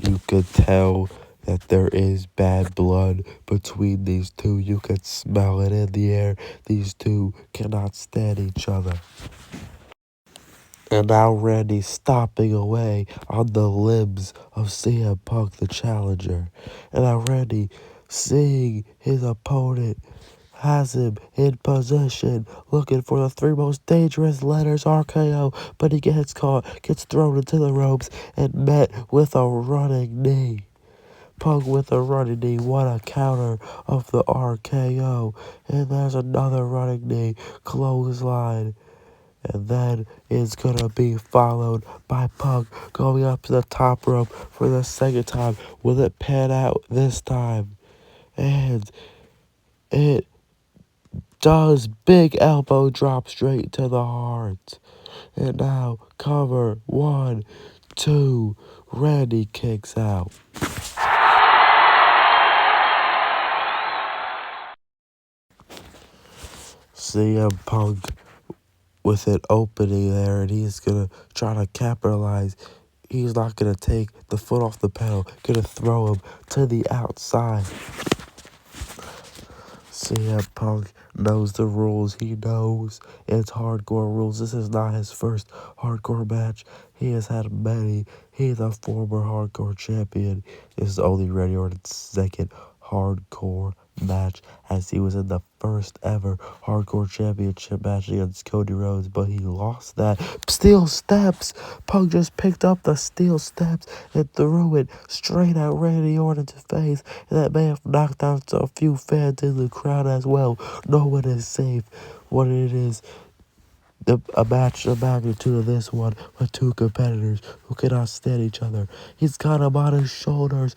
Speaker 1: You could tell that there is bad blood between these two. You could smell it in the air. These two cannot stand each other. And now Randy stomping away on the limbs of CM Punk, the challenger. And now Randy seeing his opponent has him in position, looking for the 3 most dangerous letters, RKO, but he gets caught, gets thrown into the ropes, and met with a running knee. Punk with a running knee, what a counter of the RKO, and there's another running knee, clothesline, and then it's gonna be followed by Punk going up to the top rope for the second time. Will it pan out this time? And it does. Big elbow drop straight to the heart. And now cover 1, 2. Randy kicks out. CM Punk with an opening there, and he's gonna try to capitalize. He's not gonna take the foot off the pedal, gonna throw him to the outside. CM Punk knows the rules. He knows it's hardcore rules. This is not his first hardcore match. He has had many. He's a former hardcore champion. This is only Randy Orton's second hardcore match, as he was in the first ever hardcore championship match against Cody Rhodes, but he lost that. Steel steps. Punk just picked up the steel steps and threw it straight at Randy Orton's face, and that may have knocked out a few fans in the crowd as well. No one is safe. What it is A match the magnitude of this one with two competitors who cannot stand each other. He's got him on his shoulders,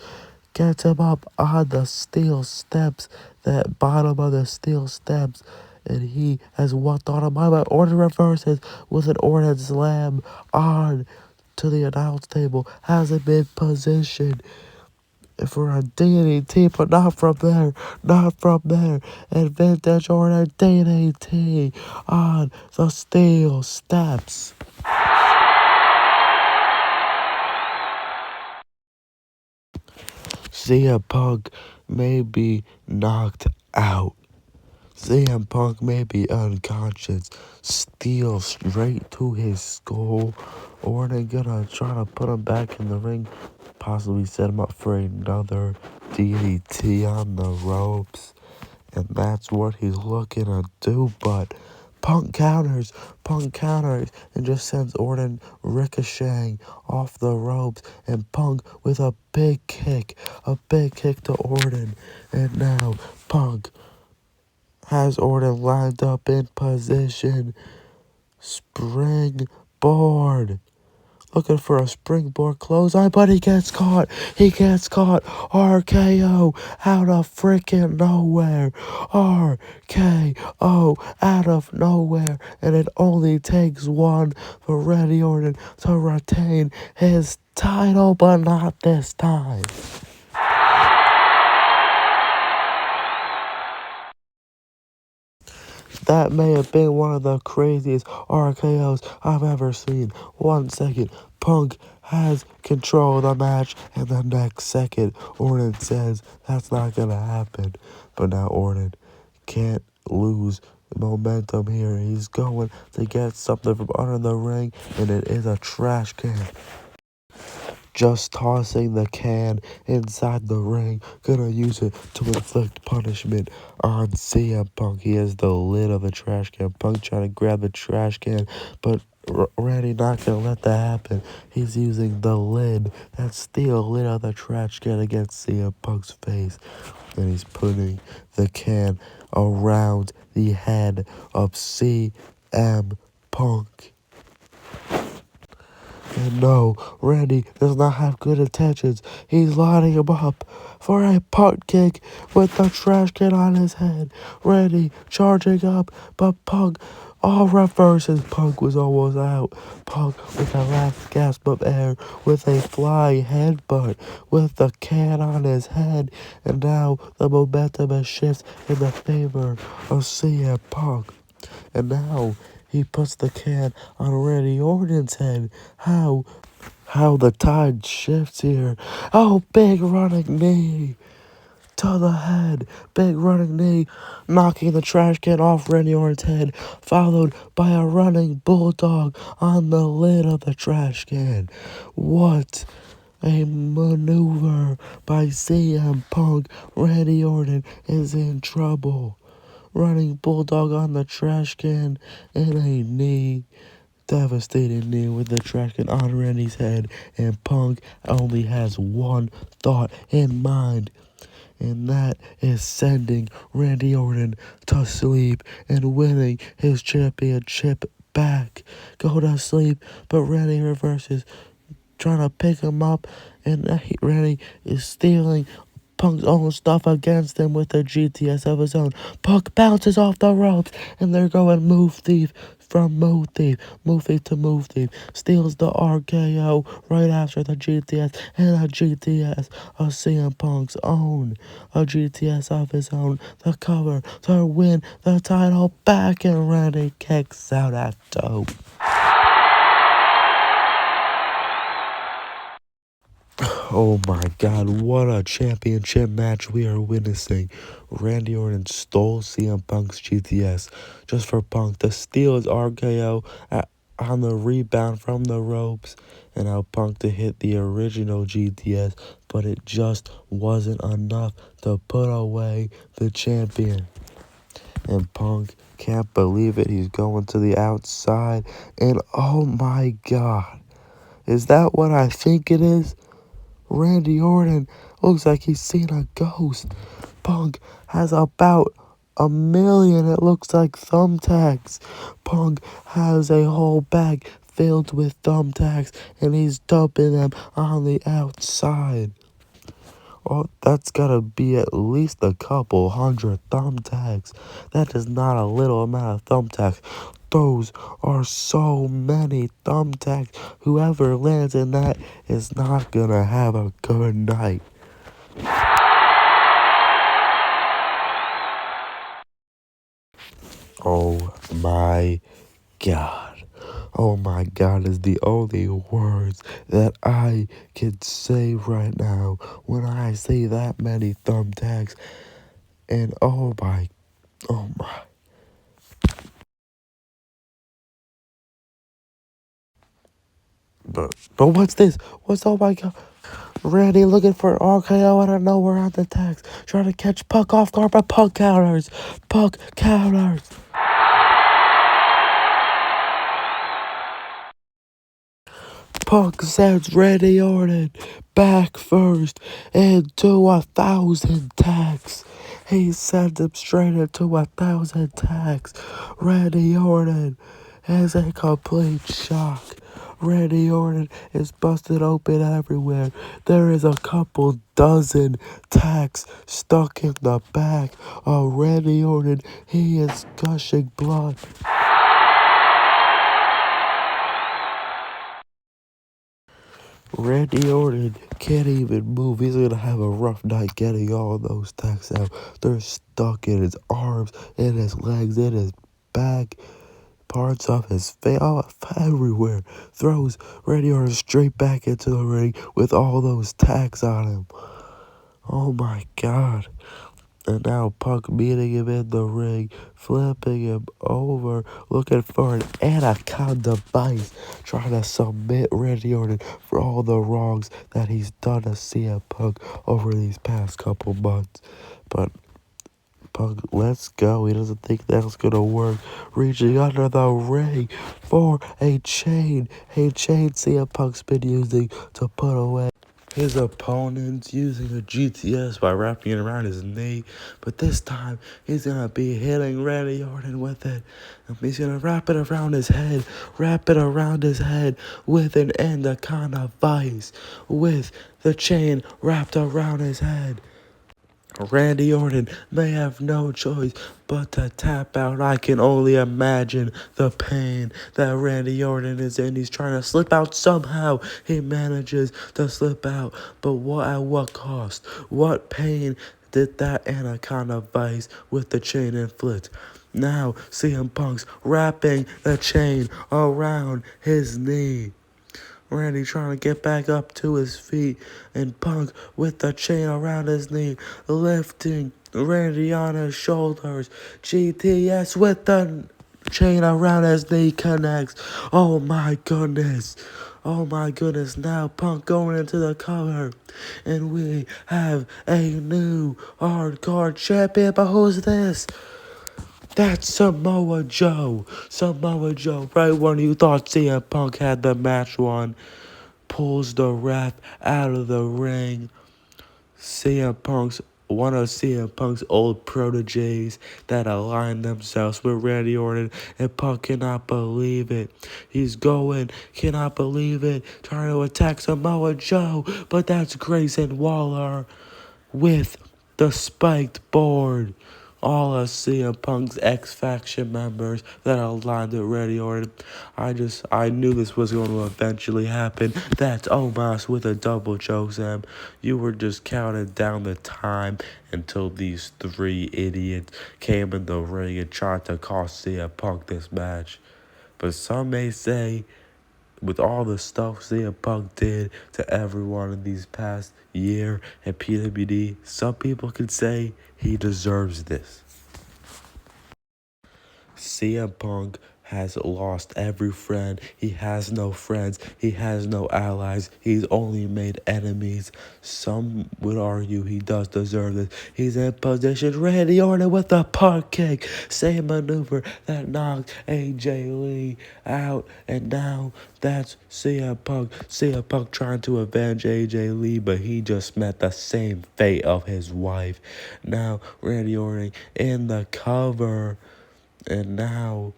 Speaker 1: gets him up on the steel steps, the bottom of the steel steps, and he has walked on him. But Orton reverses with an Orton slam on to the announce table, has him in position for a DDT, but not from there, not from there. And Vintage Orton DDT on the steel steps. CM Punk may be knocked out. CM Punk may be unconscious. Steel straight to his skull. Orton gonna try to put him back in the ring. Possibly set him up for another DDT on the ropes. And that's what he's looking to do, but Punk counters, and just sends Orton ricocheting off the ropes, and Punk with a big kick to Orton, and now Punk has Orton lined up in position, springboard. Looking for a springboard clothesline, but he gets caught. RKO out of freaking nowhere. RKO out of nowhere. And it only takes one for Randy Orton to retain his title, but not this time. That may have been one of the craziest RKOs I've ever seen. 1 second, Punk has control of the match, and the next second, Orton says that's not gonna happen. But now Orton can't lose momentum here. He's going to get something from under the ring, and it is a trash can. Just tossing the can inside the ring, gonna use it to inflict punishment on CM Punk. He has the lid of the trash can. Punk trying to grab the trash can, but Randy not gonna let that happen. He's using the lid, that steel lid of the trash can, against CM Punk's face. And he's putting the can around the head of CM Punk. And no, Randy does not have good intentions. He's lining him up for a punt kick with the trash can on his head. Randy charging up, but Punk all reverses. Punk was almost out. Punk with a last gasp of air with a flying headbutt with the can on his head. And now the momentum has shifted in the favor of CM Punk. And now he puts the can on Randy Orton's head. How the tide shifts here. Oh, big running knee to the head. Big running knee, knocking the trash can off Randy Orton's head, followed by a running bulldog on the lid of the trash can. What a maneuver by CM Punk. Randy Orton is in trouble. Running bulldog on the trash can and a knee. Devastating knee with the trash can on Randy's head. And Punk only has one thought in mind. And that is sending Randy Orton to sleep and winning his championship back. Go to sleep, but Randy reverses, trying to pick him up, and Randy is stealing Punk's own stuff against him with a GTS of his own. Punk bounces off the ropes, and they're going move thief from move thief to move thief. Steals the RKO right after the GTS, and a GTS of CM Punk's own. A GTS of his own. The cover to win the title back, and Randy kicks out at dope. Oh my god, what a championship match we are witnessing. Randy Orton stole CM Punk's GTS just for Punk to steal his RKO on the rebound from the ropes, and now Punk to hit the original GTS, but it just wasn't enough to put away the champion. And Punk can't believe it. He's going to the outside, and oh my god, is that what I think it is? Randy Orton looks like he's seen a ghost. Punk has about a million, it looks like thumbtacks. Punk has a whole bag filled with thumbtacks, and he's dumping them on the outside. Oh, that's gotta be at least a couple hundred thumbtacks. That is not a little amount of thumbtacks. Those are so many thumbtacks. Whoever lands in that is not gonna have a good night. Oh my God. Oh my God is the only words that I can say right now when I say that many thumbtacks. And oh my. But what's this? What's, oh my God? Randy looking for RKO out of nowhere on the tags. Trying to catch Puck off guard, but Puck counters. Puck counters. Puck sends Randy Orton back first into 1,000 tags. He sends him straight into 1,000 tags. Randy Orton is a complete shock. Randy Orton is busted open everywhere. There is a couple dozen tacks stuck in the back of Randy Orton. He is gushing blood. Randy Orton can't even move. He's gonna have a rough night getting all those tacks out. They're stuck in his arms, in his legs, in his back, parts of his face, all everywhere. Throws Randy Orton straight back into the ring with all those tacks on him. Oh my God. And now Punk meeting him in the ring, flipping him over, looking for an anaconda bite, trying to submit Randy Orton for all the wrongs that he's done to CM Punk over these past couple months. But Punk lets go. He doesn't think that's gonna work. Reaching under the ring for a chain CM Punk's been using to put away his opponent's using a GTS by wrapping it around his knee, but this time he's gonna be hitting Randy Orton with it. He's gonna wrap it around his head with an anaconda vice, with the chain wrapped around his head. Randy Orton may have no choice but to tap out. I can only imagine the pain that Randy Orton is in. He's trying to slip out somehow. He manages to slip out, but at what cost? What pain did that anaconda vice with the chain inflict? Now CM Punk's wrapping the chain around his knee. Randy trying to get back up to his feet, and Punk with the chain around his knee, lifting Randy on his shoulders. GTS with the chain around his knee connects. Oh my goodness. Oh my goodness. Now Punk going into the cover. And we have a new hardcore champion. But who's this? That's Samoa Joe. Samoa Joe, right when you thought CM Punk had the match won, pulls the ref out of the ring. One of CM Punk's old proteges that aligned themselves with Randy Orton, and Punk cannot believe it. Cannot believe it, trying to attack Samoa Joe, but that's Grayson Waller with the spiked board. All of CM Punk's X-Faction members that are aligned with Randy Orton. I knew this was going to eventually happen. That's Omos with a double choke slam. You were just counting down the time until these three idiots came in the ring and tried to cost CM Punk this match. But some may say, with all the stuff CM Punk did to everyone in these past year at PWD, some people could say he deserves this. CM Punk has lost every friend. He has no friends. He has no allies. He's only made enemies. Some would argue he does deserve this. He's in position. Randy Orton with the punt kick. Same maneuver that knocked AJ Lee out. And now that's CM Punk. CM Punk trying to avenge AJ Lee, but he just met the same fate of his wife. Now Randy Orton in the cover. And now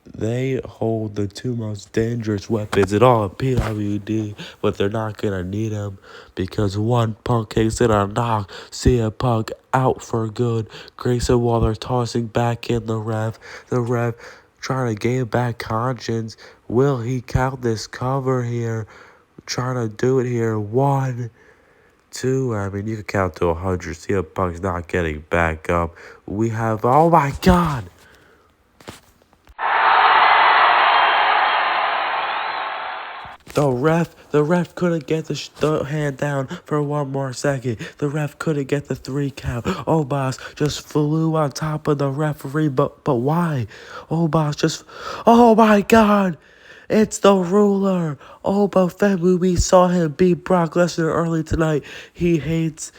Speaker 1: they hold the two most dangerous weapons in all of PWD, but they're not going to need them because one Punk kicks in a knock. CM Punk out for good. Grayson Waller tossing back in the ref. The ref trying to gain back conscience. Will he count this cover here? Trying to do it here. 1, 2. I mean, you can count to 100. CM Punk's not getting back up. We have, oh my God. The ref couldn't get the hand down for one more second. The ref couldn't get the 3 count. Omos just flew on top of the referee, but why? Omos just, oh my God! It's the ruler. Oba Femi, we saw him beat Brock Lesnar early tonight. He hates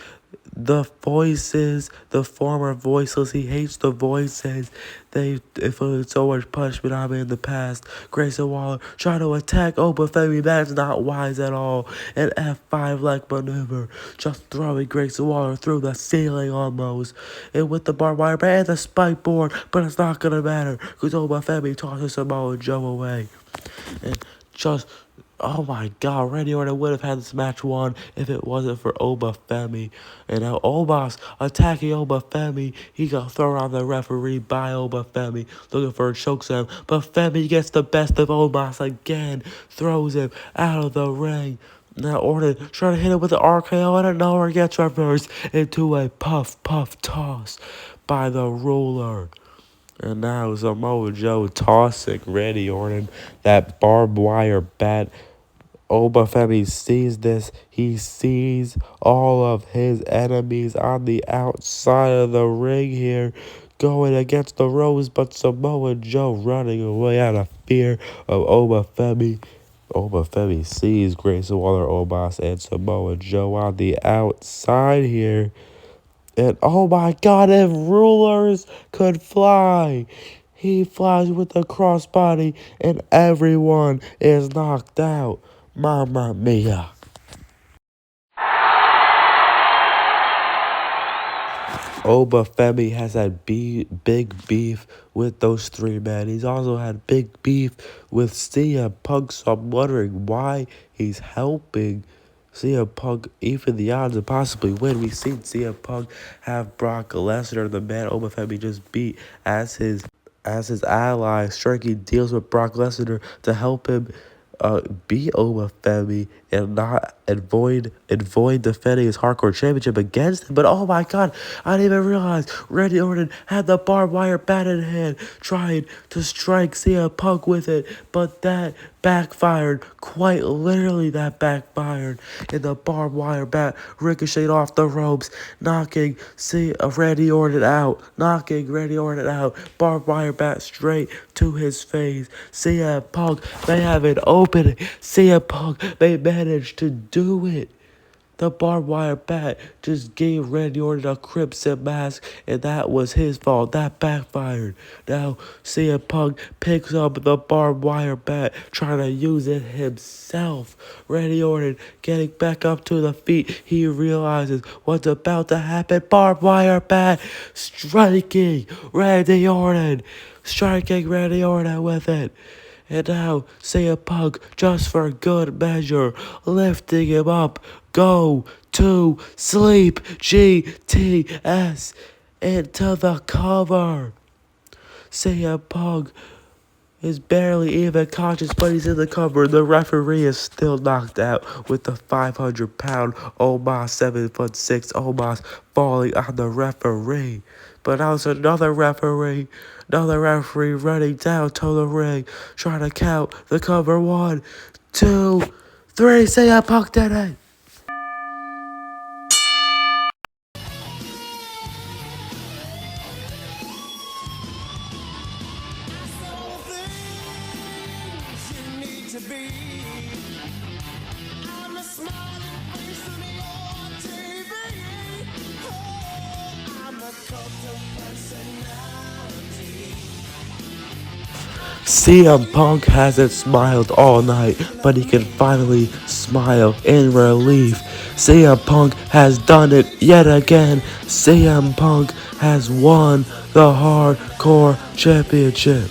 Speaker 1: the voices, the former voiceless. He hates the voices. They inflicted so much punishment on me in the past. Grayson Waller trying to attack Oba Femi. That's not wise at all. An F5 like maneuver. Just throwing Grayson Waller through the ceiling almost. And with the barbed wire and the spike board. But it's not going to matter because Oba Femi tosses Samoa Joe away. And just, oh my God, Randy Orton would have had this match won if it wasn't for Oba Femi. And now Omos attacking Oba Femi. He got thrown on the referee by Oba Femi, looking for a chokeslam. But Femi gets the best of Omos again, throws him out of the ring. Now Orton trying to hit him with the RKO out of nowhere, gets reversed into a puff toss by the ruler. And now Samoa Joe tossing Randy Orton that barbed wire bat. Oba Femi sees this. He sees all of his enemies on the outside of the ring here going against the ropes, but Samoa Joe running away out of fear of Oba Femi. Oba Femi sees Grayson Waller, Omos, and Samoa Joe on the outside here. And oh my God, if rulers could fly, he flies with a crossbody and everyone is knocked out. Mamma mia. Oba Femi has had big beef with those 3 men. He's also had big beef with CM Punk, so I'm wondering why he's helping CM Punk even the odds to possibly win. We've seen CM Punk have Brock Lesnar, the man Oba Femi just beat, as his ally, striking deals with Brock Lesnar to help him beat Oba Femi and not avoid defending his hardcore championship against him. But oh my God, I didn't even realize Randy Orton had the barbed wire bat in hand, trying to strike CM Punk with it, but that backfired. Quite literally, that backfired, and the barbed wire bat ricocheted off the ropes, knocking Randy Orton out. Barbed wire bat straight to his face. CM Punk may have an opening. CM Punk may manage to do it. The barbed wire bat just gave Randy Orton a crimson mask, and that was his fault. That backfired. Now, CM Punk picks up the barbed wire bat, trying to use it himself. Randy Orton getting back up to the feet. He realizes what's about to happen. Barbed wire bat striking Randy Orton with it. And now, CM Punk, just for good measure, lifting him up. Go to sleep, GTS, into the cover. CM Punk is barely even conscious, but he's in the cover. The referee is still knocked out with the 500-pound Omos, 7'6" Omos falling on the referee. But now it's another referee running down to the ring, trying to count the cover. 1, 2, 3. CM Punk did it. CM Punk hasn't smiled all night, but he can finally smile in relief. CM Punk has done it yet again. CM Punk has won the Hardcore Championship.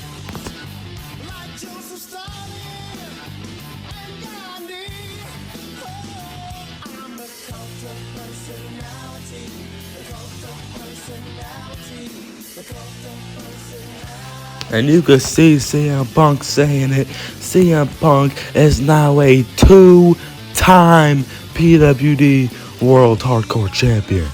Speaker 1: And you can see CM Punk saying it. CM Punk is now a two-time PWD World Hardcore Champion.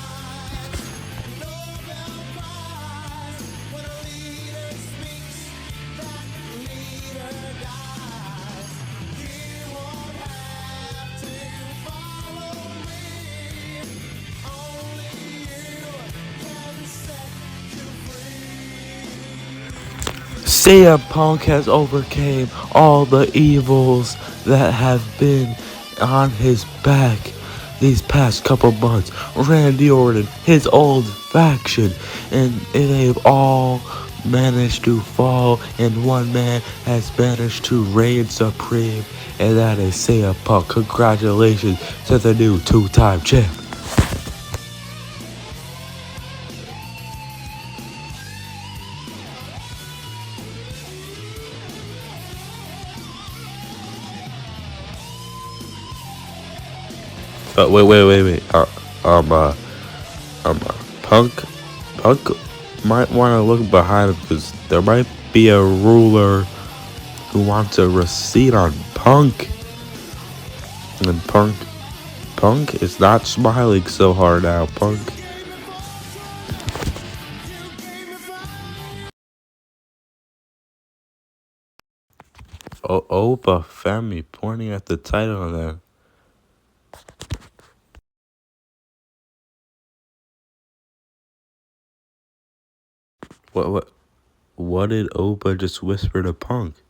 Speaker 1: CM Punk has overcame all the evils that have been on his back these past couple months. Randy Orton, his old faction, and they've all managed to fall, and one man has managed to reign supreme, and that is CM Punk. Congratulations to the new two-time champ. Wait. Um, uh, Punk might want to look behind him because there might be a ruler who wants a receipt on Punk. And Punk is not smiling so hard now. Punk. Opa Femi pointing at the title then. What did Opa just whisper to Punk?